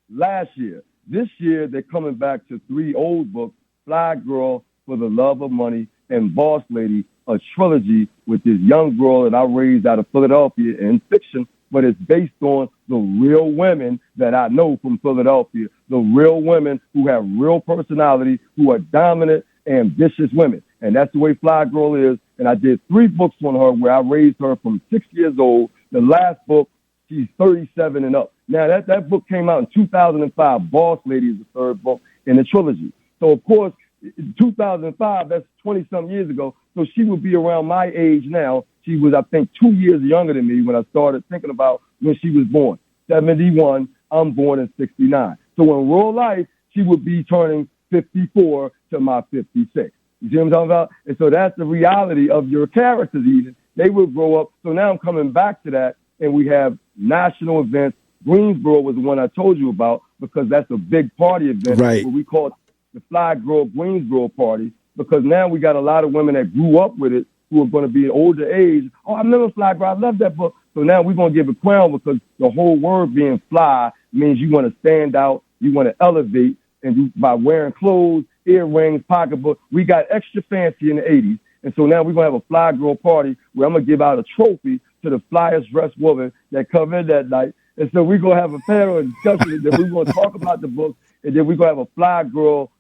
Last year. This year, they're coming back to 3 old books, Fly Girl, For the Love of Money, and Boss Lady, a trilogy with this young girl that I raised out of Philadelphia in fiction, but it's based on the real women that I know from Philadelphia, the real women who have real personality, who are dominant, ambitious women. And that's the way Fly Girl is. And I did 3 books on her where I raised her from 6 years old. The last book, she's 37 and up. Now, that book came out in 2005. Boss Lady is the 3rd book in the trilogy. So, of course, in 2005, that's 20-some years ago. So she would be around my age now. She was, I think, 2 years younger than me when I started thinking about when she was born. 71, I'm born in 69. So in real life, she would be turning 54 to my 56. You see what I'm talking about? And so that's the reality of your characters even. They will grow up. So now I'm coming back to that, and we have national events. Greensboro was the one I told you about because that's a big party event. Right. What we call it the Fly Girl Greensboro party, because now we got a lot of women that grew up with it who are going to be in older age. Oh, I remember Fly Girl. I love that book. So now we're going to give a crown because the whole word being fly means you want to stand out, you want to elevate, and by wearing clothes, earrings, pocketbook. We got extra fancy in the 80s. And so now we're going to have a Fly Girl party where I'm going to give out a trophy to the flyest dressed woman that come in that night. And so we're going to have a panel discussion, and then we're going to talk about the book, and then we're going to have a fly girl,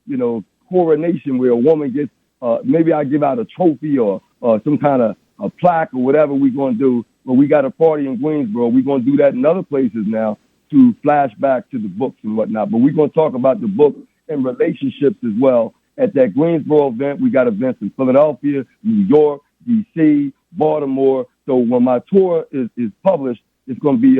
coronation where a woman gets, maybe I give out a trophy or some kind of a plaque or whatever we're going to do. But we got a party in Greensboro. We're going to do that in other places now to flash back to the books and whatnot. But we're going to talk about the book and relationships as well. At that Greensboro event, we got events in Philadelphia, New York, D.C., Baltimore. So when my tour is published, it's going to be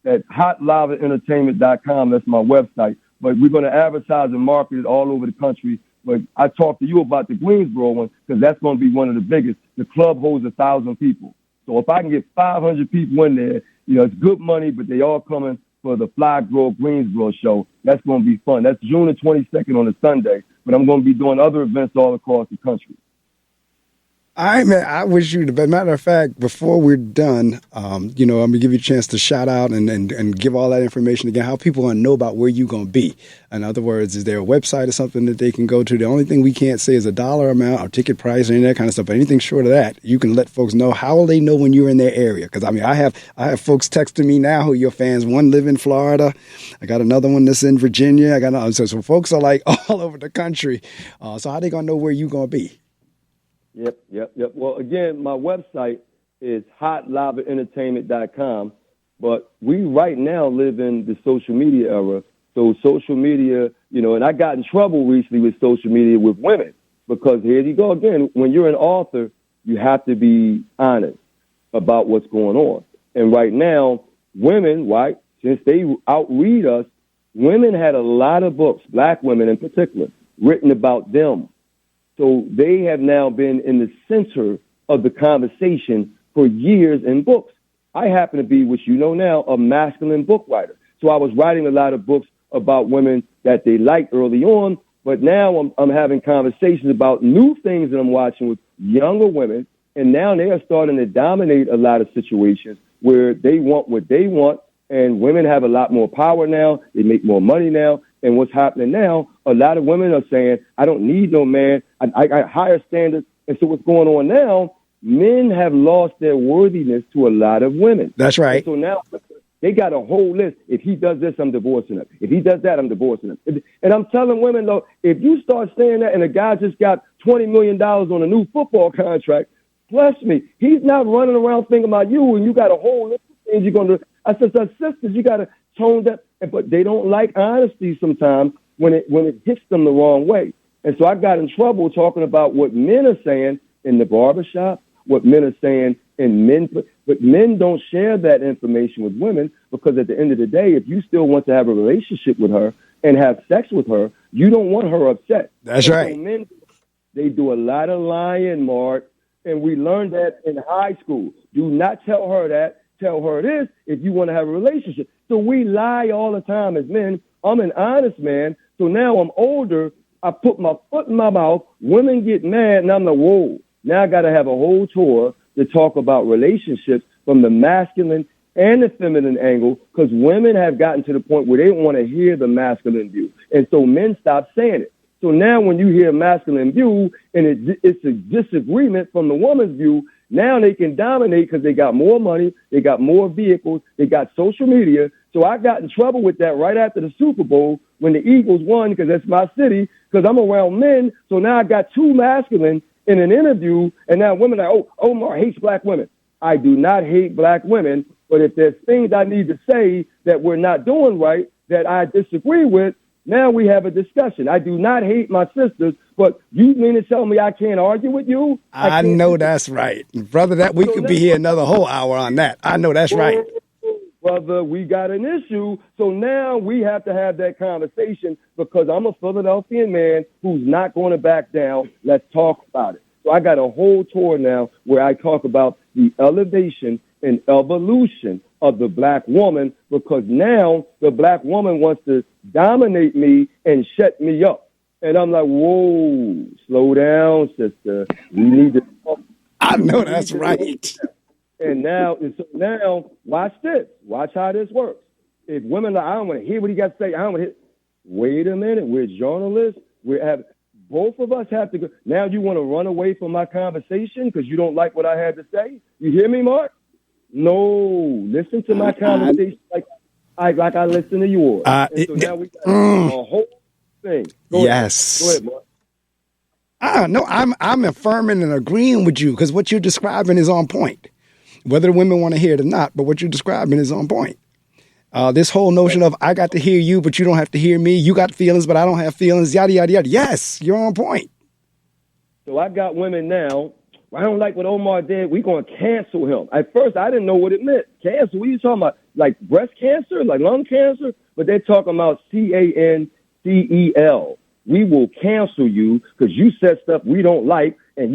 at hotliveentertainment.com. That's my website. But we're going to advertise and market it all over the country. But I talked to you about the Greensboro one because that's going to be one of the biggest. The club holds 1,000 people. So if I can get 500 people in there, it's good money, but they all coming for the Fly Girl Greensboro show. That's going to be fun. That's June the 22nd on a Sunday. But I'm going to be doing other events all across the country. All right, man. I wish you the best. Matter of fact, before we're done, I'm going to give you a chance to shout out and give all that information again, how people want to know about where you're going to be. In other words, is there a website or something that they can go to? The only thing we can't say is a dollar amount or ticket price or any of that kind of stuff. But anything short of that, you can let folks know. How will they know when you're in their area? Because, I have folks texting me now who are your fans. One live in Florida. I got another one that's in Virginia. So folks are like all over the country. So how they going to know where you're going to be? Yep. Well, again, my website is hotliveentertainment.com, but we right now live in the social media era. So social media, and I got in trouble recently with social media with women because here you go again. When you're an author, you have to be honest about what's going on. And right now, women, right, since they outread us, women had a lot of books, black women in particular, written about them. So they have now been in the center of the conversation for years in books. I happen to be, which you know now, a masculine book writer. So I was writing a lot of books about women that they liked early on, but now I'm having conversations about new things that I'm watching with younger women, and now they are starting to dominate a lot of situations where they want what they want, and women have a lot more power now. They make more money now. And what's happening now, a lot of women are saying, I don't need no man. I got higher standards. And so what's going on now, men have lost their worthiness to a lot of women. That's right. And so now they got a whole list. If he does this, I'm divorcing him. If he does that, I'm divorcing him. And I'm telling women, though, if you start saying that and a guy just got $20 million on a new football contract, bless me, he's not running around thinking about you and you got a whole list of things you're going to do. I said, sisters, you got to tone that. But they don't like honesty sometimes when it hits them the wrong way. And so I got in trouble talking about what men are saying in the barbershop, what men are saying in men. But men don't share that information with women because at the end of the day, if you still want to have a relationship with her and have sex with her, you don't want her upset. That's right. So men, they do a lot of lying, Mark, and we learned that in high school. Do not tell her that. Tell her this if you want to have a relationship. So we lie all the time as men. I'm an honest man. So now I'm older. I put my foot in my mouth. Women get mad, and I'm like, whoa. Now I got to have a whole tour to talk about relationships from the masculine and the feminine angle because women have gotten to the point where they want to hear the masculine view. And so men stop saying it. So now when you hear masculine view and it's a disagreement from the woman's view, now they can dominate because they got more money, they got more vehicles, they got social media. So I got in trouble with that right after the Super Bowl when the Eagles won because that's my city, because I'm around men. So now I got too masculine in an interview, and now women are like, oh, Omar hates black women. I do not hate black women, but if there's things I need to say that we're not doing right, that I disagree with, now we have a discussion. I do not hate my sisters, but you mean to tell me I can't argue with you? I know that's right. Brother, that we could be here another whole hour on that. I know that's right. Brother, we got an issue. So now we have to have that conversation because I'm a Philadelphian man who's not going to back down. Let's talk about it. So I got a whole tour now where I talk about the elevation and evolution of the black woman because now the black woman wants to dominate me and shut me up. And I'm like, whoa, slow down, sister. We need to talk. I know that's right. And now, watch this. Watch how this works. If women are, I don't want to hear what he got to say. I don't want to hear. Wait a minute. We're journalists. Both of us have to go. Now you want to run away from my conversation because you don't like what I had to say? You hear me, Mark? No. Listen to my conversation. like I listen to yours. And so now we got a whole thing. Go ahead, Mark. No, I'm affirming and agreeing with you because what you're describing is on point. Whether women want to hear it or not, but what you're describing is on point. This whole notion of I got to hear you, but you don't have to hear me. You got feelings, but I don't have feelings. Yada yada yada. Yes, you're on point. So I got women now. I don't like what Omar did. We're going to cancel him. At first, I didn't know what it meant. Cancel? What are you talking about? Like breast cancer? Like lung cancer? But they're talking about cancel. We will cancel you because you said stuff we don't like. And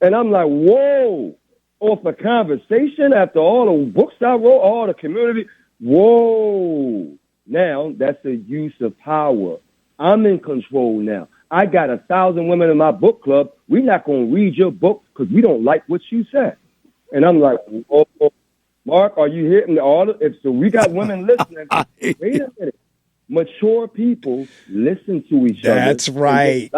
I'm like, whoa. Off a conversation after all the books I wrote, all the community. Whoa. Now, that's a use of power. I'm in control now. I got 1,000 women in my book club. We're not going to read your book because we don't like what you said. And I'm like, oh, Mark, are you hitting all the... If so, we got women listening. Wait a minute. Mature people listen to each other. That's right.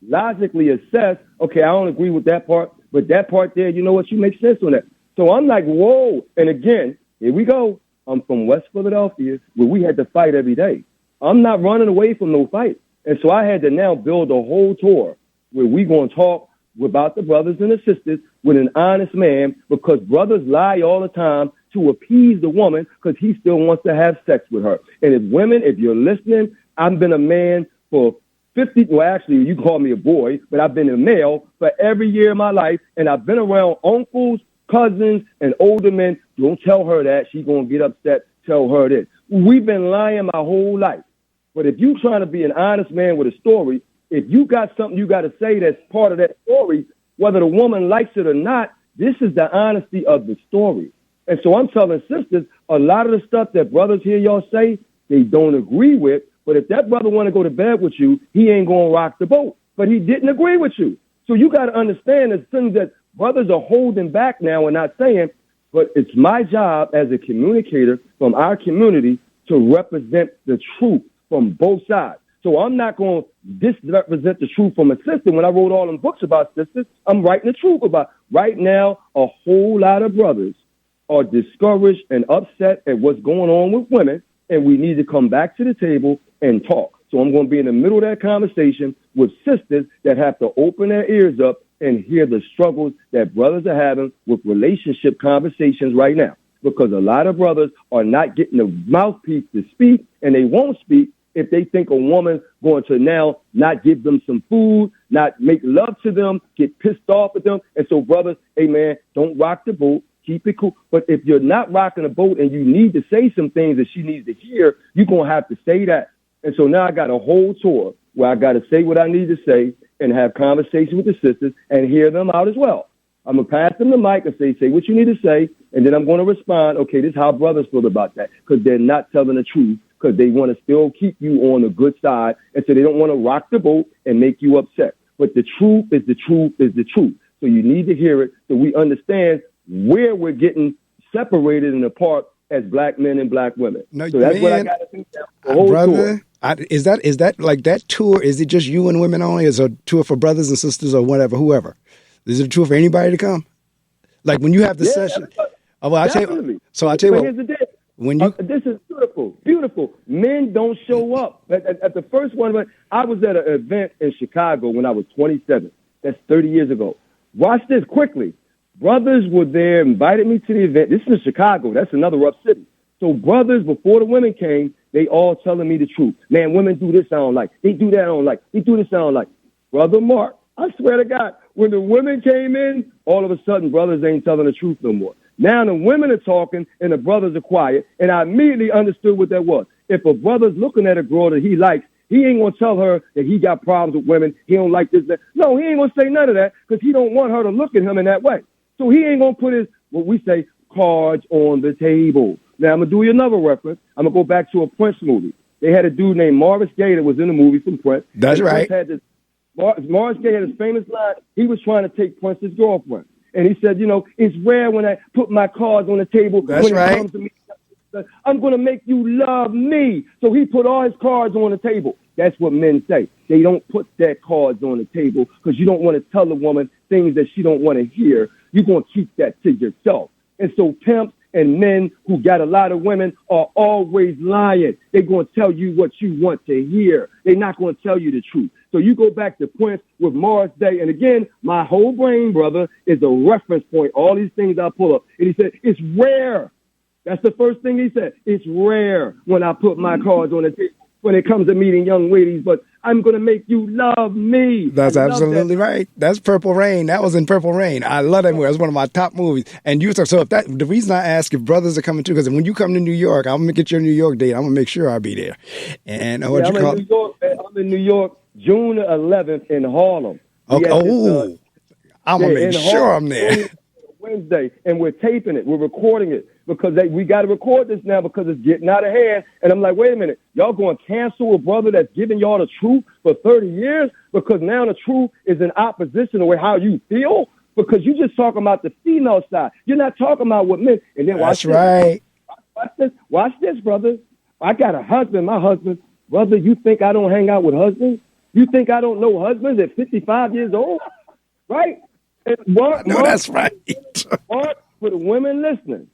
Logically assess, okay, I don't agree with that part, but that part there, you know what, you make sense on that. So I'm like, whoa. And again, here we go. I'm from West Philadelphia, where we had to fight every day. I'm not running away from no fight. And so I had to now build a whole tour where we going to talk about the brothers and the sisters with an honest man, because brothers lie all the time to appease the woman because he still wants to have sex with her. And if women, if you're listening, I've been a man for 50, well, actually, you call me a boy, but I've been a male for every year of my life, and I've been around uncles, cousins, and older men. Don't tell her that. She's going to get upset. Tell her this. We've been lying my whole life. But if you're trying to be an honest man with a story, if you got something you got to say that's part of that story, whether the woman likes it or not, this is the honesty of the story. And so I'm telling sisters, a lot of the stuff that brothers hear y'all say, they don't agree with. But if that brother want to go to bed with you, he ain't going to rock the boat. But he didn't agree with you. So you got to understand there's things that brothers are holding back now and not saying, but it's my job as a communicator from our community to represent the truth from both sides. So I'm not going to misrepresent the truth from a sister. When I wrote all them books about sisters, I'm writing the truth about. Right now, a whole lot of brothers are discouraged and upset at what's going on with women, and we need to come back to the table and talk. So I'm going to be in the middle of that conversation with sisters that have to open their ears up and hear the struggles that brothers are having with relationship conversations right now. Because a lot of brothers are not getting the mouthpiece to speak, and they won't speak if they think a woman going to now not give them some food, not make love to them, get pissed off at them. And so, brothers, hey, man, don't rock the boat. Keep it cool. But if you're not rocking the boat and you need to say some things that she needs to hear, you're going to have to say that. And so now I got a whole tour where I got to say what I need to say and have conversations with the sisters and hear them out as well. I'm going to pass them the mic and say what you need to say, and then I'm going to respond, okay, this is how brothers feel about that, because they're not telling the truth, because they want to still keep you on the good side, and so they don't want to rock the boat and make you upset. But the truth is the truth is the truth. So you need to hear it so we understand where we're getting separated and apart as black men and black women. No, so that's what I got to think now. The whole brother, is that like that tour? Is it just you and women only? Is it a tour for brothers and sisters or whatever, whoever? Is it a tour for anybody to come? Like when you have the session. Well, I tell you. So I tell you. Here's the deal. When you this is beautiful, beautiful. Men don't show up. At the first one, I was at an event in Chicago when I was 27. That's 30 years ago. Watch this quickly. Brothers were there, invited me to the event. This is in Chicago. That's another rough city. So brothers, before the women came, they all telling me the truth. Man, women do this I don't like. They do that I don't like. They do this I don't like. Brother Mark, I swear to God, when the women came in, all of a sudden brothers ain't telling the truth no more. Now the women are talking and the brothers are quiet, and I immediately understood what that was. If a brother's looking at a girl that he likes, he ain't going to tell her that he got problems with women, he don't like this, that. No, he ain't going to say none of that because he don't want her to look at him in that way. So he ain't going to put his, what we say, cards on the table. Now, I'm going to do you another reference. I'm going to go back to a Prince movie. They had a dude named Morris Gay that was in the movie from Prince. That's right. Morris Gay had his famous line. He was trying to take Prince's girlfriend. And he said, you know, it's rare when I put my cards on the table. That's when right. It comes to me, I'm going to make you love me. So he put all his cards on the table. That's what men say. They don't put their cards on the table because you don't want to tell a woman things that she don't want to hear. You're going to keep that to yourself. And so pimps And men who got a lot of women are always lying. They're going to tell you what you want to hear. They're not going to tell you the truth. So you go back to Prince with Morris Day. And again, my whole brain, brother, is a reference point. All these things I pull up. And he said, it's rare. That's the first thing he said. It's rare when I put my cards on the table when it comes to meeting young ladies, but I'm going to make you love me. That's absolutely right. That's Purple Rain. That was in Purple Rain. I love that movie. That's one of my top movies. And you, so if that, the reason I ask if brothers are coming too, because when you come to New York, I'm going to get your New York date. I'm going to make sure I'll be there. And I'm in New York, June 11th in Harlem. Okay. I'm going to make sure I'm there. Wednesday, and we're taping it. We're recording it because we got to record this now because it's getting out of hand. And I'm like, wait a minute, y'all going to cancel a brother that's giving y'all the truth for 30 years because now the truth is in opposition to how you feel? Because you just talking about the female side. You're not talking about what men. And then that's right. Watch this, brother. I got a husband. My husband, brother, you think I don't hang out with husbands? You think I don't know husbands at 55 years old? Right? No, that's right. For the women listening,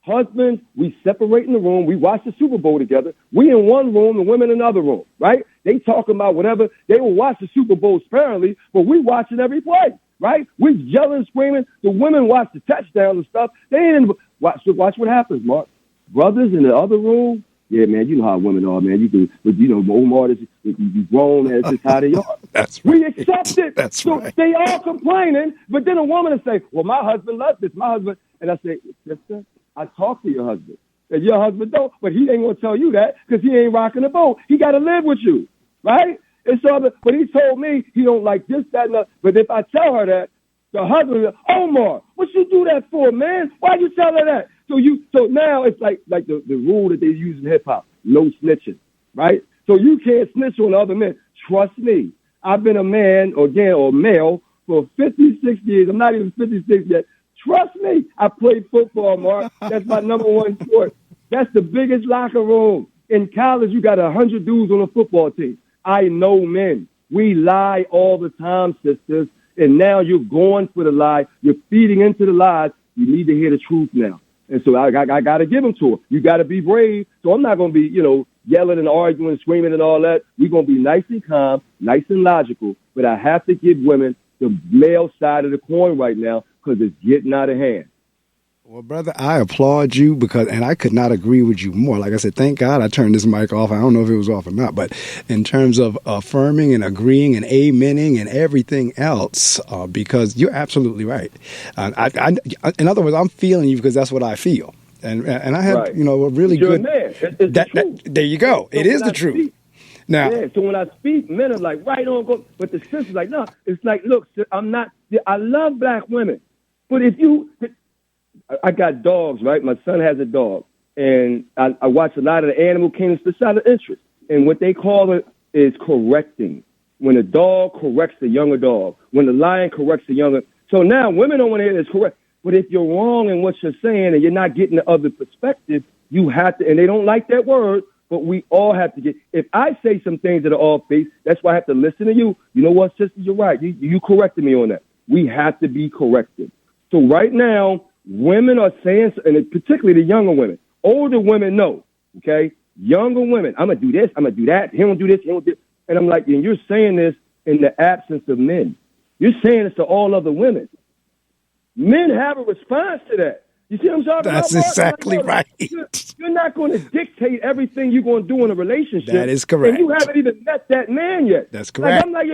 husbands, we separate in the room. We watch the Super Bowl together. We in one room, the women in another room, right? They talking about whatever. They will watch the Super Bowl sparingly, but we watching every play, right? We yelling, screaming. The women watch the touchdowns and stuff. They ain't watch what happens, Mark. Brothers in the other room, yeah, man, you know how women are, man. You can, but you know, Omar, you grown, as just how they are. That's right. We accept it. That's so right. They all complaining, but then a woman will say, well, my husband loves this, my husband. And I say, sister, I talk to your husband. And your husband don't, but he ain't going to tell you that because he ain't rocking the boat. He got to live with you, right? And so, but he told me he don't like this, that, and that. But if I tell her that, the husband will, Omar, what you do that for, man? Why you tell her that? So now it's like the rule that they use in hip hop, no snitching, right? So you can't snitch on other men. Trust me. I've been a man or male for 56 years. I'm not even 56 yet. Trust me. I played football, Mark. That's my number one sport. That's the biggest locker room. In college, you got 100 dudes on a football team. I know men. We lie all the time, sisters. And now you're going for the lie. You're feeding into the lies. You need to hear the truth now. And so I got to give them to her. You got to be brave. So I'm not going to be, yelling and arguing, screaming and all that. We're going to be nice and calm, nice and logical. But I have to give women the male side of the coin right now because it's getting out of hand. Well, brother, I applaud you and I could not agree with you more. Like I said, thank God I turned this mic off. I don't know if it was off or not, but in terms of affirming and agreeing and amening and everything else, because you're absolutely right. In other words, I'm feeling you because that's what I feel. And I had, right. A really you're good. A man. It's the truth. There you go. So it is the truth. Now, so when I speak, men are like, right on, go. But the sister's like, no. It's like, look, I'm not. I love black women, but I got dogs, right? My son has a dog, and I watch a lot of the Animal Kingdom special interest. And what they call it is correcting. When a dog corrects the younger dog, when the lion corrects the younger. So now women don't want to hear this correct. But if you're wrong in what you're saying and you're not getting the other perspective, you have to, and they don't like that word, but we all have to get, if I say some things that are off base, that's why I have to listen to you. You know what, sister, you're right. You corrected me on that. We have to be corrected. So right now, women are saying, and particularly the younger women, older women know, okay? Younger women, I'm going to do this, I'm going to do that, he don't do this, he don't do this. And I'm like, and you're saying this in the absence of men. You're saying this to all other women. Men have a response to that. You see what I'm talking about? That's exactly right. You're not going to dictate everything you're going to do in a relationship. That is correct. And you haven't even met that man yet. That's correct. I'm like,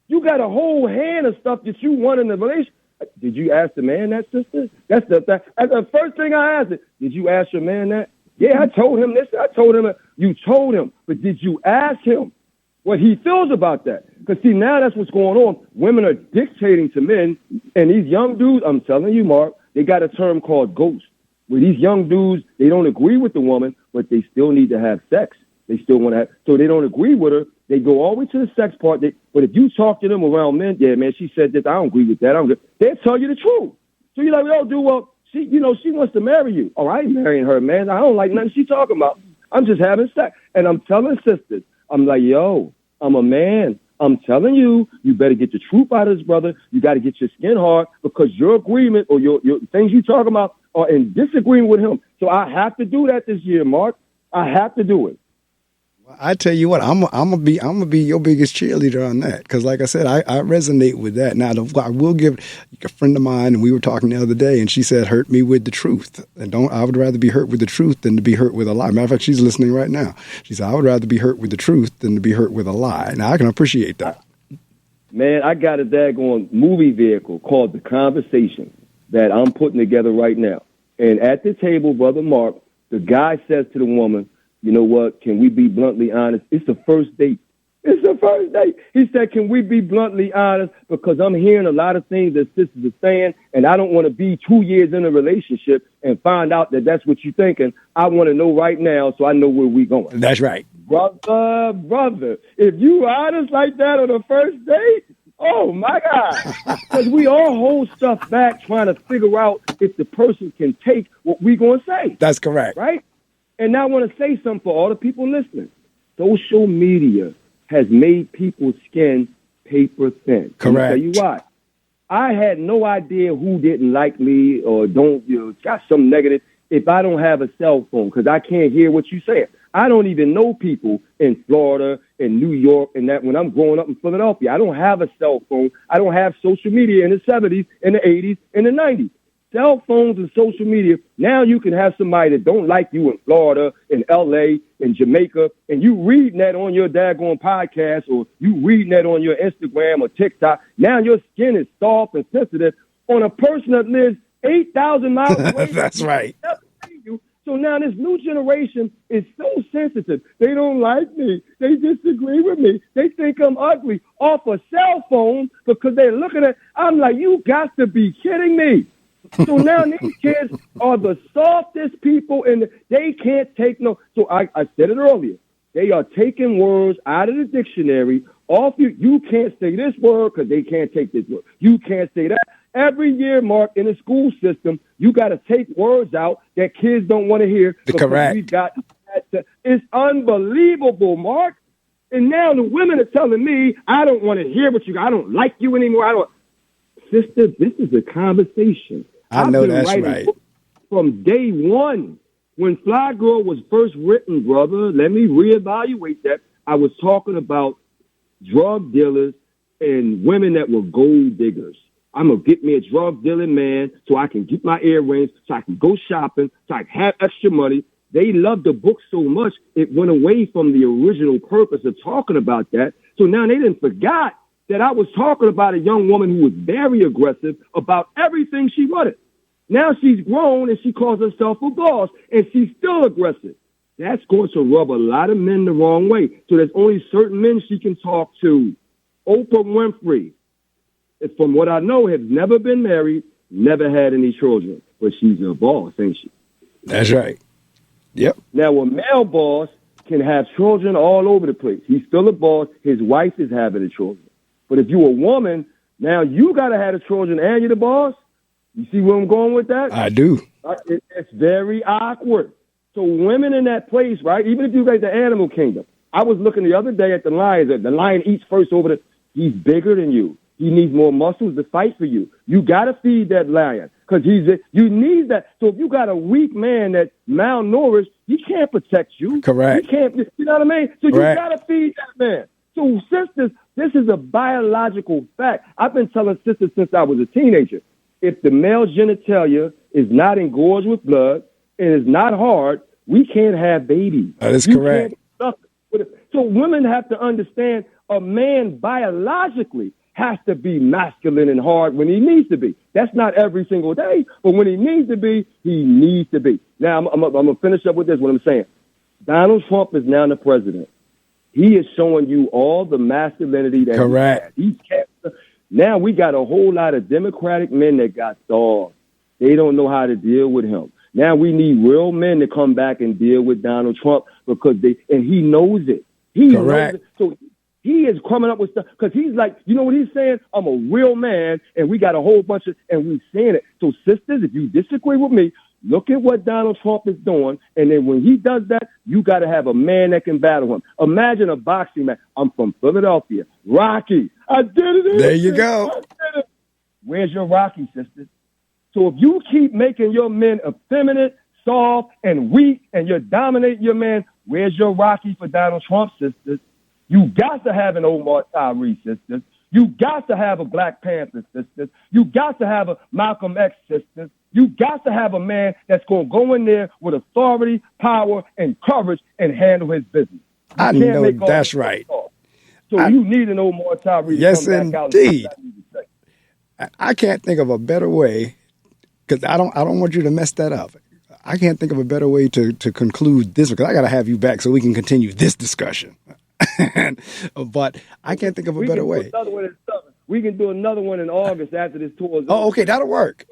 you got a whole hand of stuff that you want in the relationship. Did you ask the man that, sister? That's the first thing I asked. Did you ask your man that? Yeah, I told him this. I told him. You told him. But did you ask him what he feels about that? Because, see, now that's what's going on. Women are dictating to men. And these young dudes, I'm telling you, Mark, they got a term called ghost. Where these young dudes, they don't agree with the woman, but they still need to have sex. They still want to have, so they don't agree with her. They go all the way to the sex part. But if you talk to them around men, yeah, man, she said this. I don't agree with that. They'll tell you the truth. So you're like, oh, dude, well, she wants to marry you. Oh, I ain't marrying her, man. I don't like nothing she's talking about. I'm just having sex. And I'm telling sisters, I'm like, yo, I'm a man. I'm telling you, you better get the truth out of this, brother. You got to get your skin hard because your agreement or your things you talking about are in disagreement with him. So I have to do that this year, Mark. I have to do it. I tell you what, I'm gonna be your biggest cheerleader on that, because like I said, I resonate with that. Now, I will give a friend of mine, and we were talking the other day, and she said, "Hurt me with the truth." And I would rather be hurt with the truth than to be hurt with a lie. Matter of fact, she's listening right now. She said, "I would rather be hurt with the truth than to be hurt with a lie." Now, I can appreciate that. Man, I got a daggone movie vehicle called The Conversation that I'm putting together right now. And at the table, Brother Mark, the guy says to the woman, "You know what? Can we be bluntly honest? It's the first date. It's the first date." He said, "Can we be bluntly honest? Because I'm hearing a lot of things that sisters are saying, and I don't want to be 2 years in a relationship and find out that that's what you're thinking. I want to know right now so I know where we're going." That's right. Brother, if you honest like that on the first date, oh, my God. Because we all hold stuff back trying to figure out if the person can take what we're going to say. That's correct. Right? And now I want to say something for all the people listening. Social media has made people's skin paper thin. Correct. I'll tell you why. I had no idea who didn't like me or got some negative if I don't have a cell phone, because I can't hear what you're saying. I don't even know people in Florida, in New York, and that when I'm growing up in Philadelphia. I don't have a cell phone. I don't have social media in the 70s, in the 80s, in the 90s. Cell phones and social media, now you can have somebody that don't like you in Florida, in L.A., in Jamaica, and you reading that on your daggone podcast, or you reading that on your Instagram or TikTok. Now your skin is soft and sensitive on a person that lives 8,000 miles away. That's right. So now this new generation is so sensitive. They don't like me. They disagree with me. They think I'm ugly off a cell phone because they're looking at, I'm like, you got to be kidding me. So now these kids are the softest people, and they can't take no. So I said it earlier. They are taking words out of the dictionary. Off you can't say this word because they can't take this word. You can't say that. Every year, Mark, in the school system, you got to take words out that kids don't want to hear. Correct. It's unbelievable, Mark. And now the women are telling me, I don't want to hear what you got. I don't like you anymore. Sister, this is a conversation. I know that's right. From day one, when Fly Girl was first written, brother, let me reevaluate that. I was talking about drug dealers and women that were gold diggers. I'm going to get me a drug dealing man so I can get my earrings, so I can go shopping, so I can have extra money. They loved the book so much, it went away from the original purpose of talking about that. So now they didn't forgot that I was talking about a young woman who was very aggressive about everything she wanted. Now she's grown and she calls herself a boss, and she's still aggressive. That's going to rub a lot of men the wrong way. So there's only certain men she can talk to. Oprah Winfrey, from what I know, has never been married, never had any children, but she's a boss, ain't she? That's right. Yep. Now, a male boss can have children all over the place. He's still a boss. His wife is having the children. But if you're a woman, now you got to have the children and you're the boss. You see where I'm going with that? I do. It's very awkward. So women in that place, right, even if you like the animal kingdom, I was looking the other day at the lions. The lion eats first he's bigger than you. He needs more muscles to fight for you. You got to feed that lion because you need that. So if you got a weak man that's malnourished, he can't protect you. Correct. He can't, you know what I mean? So you got to feed that man. So sisters, this is a biological fact. I've been telling sisters since I was a teenager, if the male genitalia is not engorged with blood and is not hard, we can't have babies. That is correct. So women have to understand a man biologically has to be masculine and hard when he needs to be. That's not every single day, but when he needs to be, he needs to be. Now, I'm going to finish up with this, what I'm saying. Donald Trump is now the president. He is showing you all the masculinity that correct. He's kept. Now we got a whole lot of Democratic men that got dogs. They don't know how to deal with him. Now we need real men to come back and deal with Donald Trump and he knows it. He knows it. So he is coming up with stuff because he's like, you know what he's saying? I'm a real man, and we got a whole bunch and we saying it. So sisters, if you disagree with me, look at what Donald Trump is doing, and then when he does that, you got to have a man that can battle him. Imagine a boxing match. I'm from Philadelphia. Rocky, I did it. There you go. Where's your Rocky, sisters? So if you keep making your men effeminate, soft, and weak, and you're dominating your man, where's your Rocky for Donald Trump, sisters? You got to have an Omar Tyree, sisters. You got to have a Black Panther, sisters. You got to have a Malcolm X, sisters. You got to have a man that's going to go in there with authority, power, and courage and handle his business. I know that's right. So you need an Omar Tyree. Yes, to come back indeed. out and say. I can't think of a better way, because I don't want you to mess that up. I can't think of a better way to conclude this, because I got to have you back so we can continue this discussion. But I can't think of a better way. We can do another one in August after this tour is over. Oh, okay, that'll work.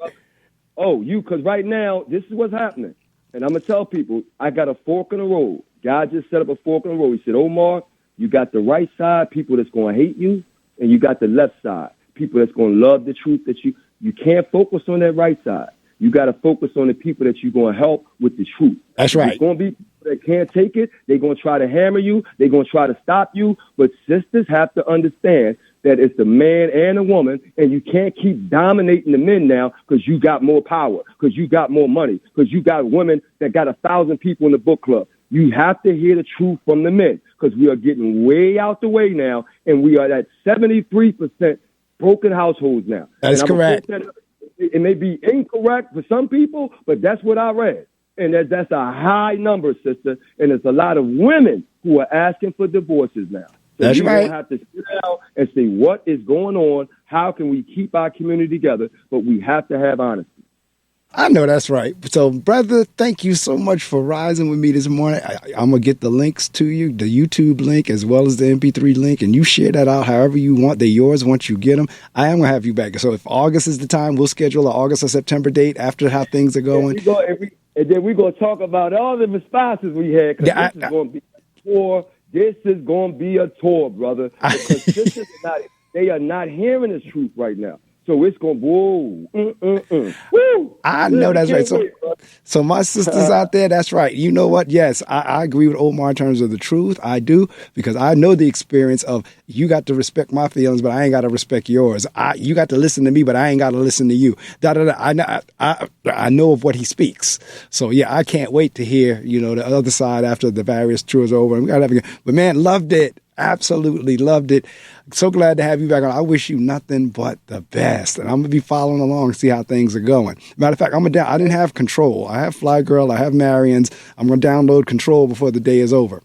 Because right now, this is what's happening. And I'm going to tell people, I got a fork in the road. God just set up a fork in the road. He said, Omar, you got the right side, people that's going to hate you, and you got the left side, people that's going to love the truth that you can't focus on that right side. You got to focus on the people that you're going to help with the truth. That's right. There's going to be people that can't take it. They're going to try to hammer you. They're going to try to stop you. But sisters have to understand that it's a man and a woman, and you can't keep dominating the men now because you got more power, because you got more money, because you got women that got 1,000 people in the book club. You have to hear the truth from the men, because we are getting way out the way now, and we are at 73% broken households now. That's correct. It may be incorrect for some people, but that's what I read. And that's a high number, sister. And there's a lot of women who are asking for divorces now. So that's right. You're going to have to sit down and say, what is going on? How can we keep our community together? But we have to have honesty. I know that's right. So, brother, thank you so much for rising with me this morning. I'm going to get the links to you, the YouTube link as well as the MP3 link, and you share that out however you want. They're yours once you get them. I am going to have you back. So if August is the time, we'll schedule an August or September date after how things are going. And then we're going to talk about all the responses we had, because this is going to be a tour. This is going to be a tour, brother. Because they are not hearing the truth right now. So it's going to, woo. I know that's right. So my sisters out there, that's right. You know what? Yes, I agree with Omar in terms of the truth. I do, because I know the experience of you got to respect my feelings, but I ain't got to respect yours. You got to listen to me, but I ain't got to listen to you. I know of what he speaks. So yeah, I can't wait to hear, the other side after the various tours are over. And we got to have a good, but man, loved it. Absolutely loved it. So glad to have you back on. I wish you nothing but the best. And I'm going to be following along and see how things are going. Matter of fact, I didn't have Control. I have Fly Girl. I have Marion's. I'm going to download Control before the day is over.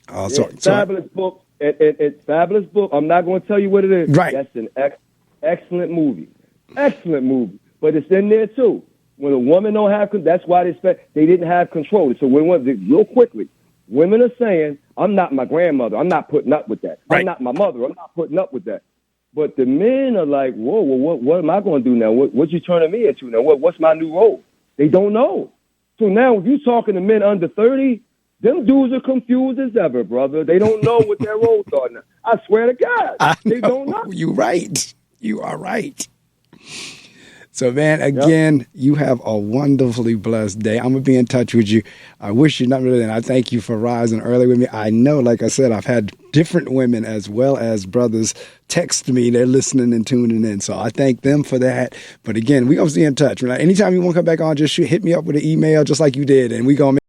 Fabulous book. It's fabulous book. I'm not going to tell you what it is. Right. That's an excellent movie. Excellent movie. But it's in there, too. When a woman don't have, that's why they didn't have control. So real quickly, women are saying, I'm not my grandmother. I'm not putting up with that. Right. I'm not my mother. I'm not putting up with that. But the men are like, whoa, well, what am I going to do now? What you turning me into now? What's my new role? They don't know. So now if you're talking to men under 30, them dudes are confused as ever, brother. They don't know what their roles are now. I swear to God. They don't know. You're right. You are right. So, man, again, You have a wonderfully blessed day. I'm going to be in touch with you. I wish you nothing better than I thank you for rising early with me. I know, like I said, I've had different women as well as brothers text me. They're listening and tuning in. So I thank them for that. But again, we're going to stay in touch. Anytime you want to come back on, just hit me up with an email just like you did. And we're going to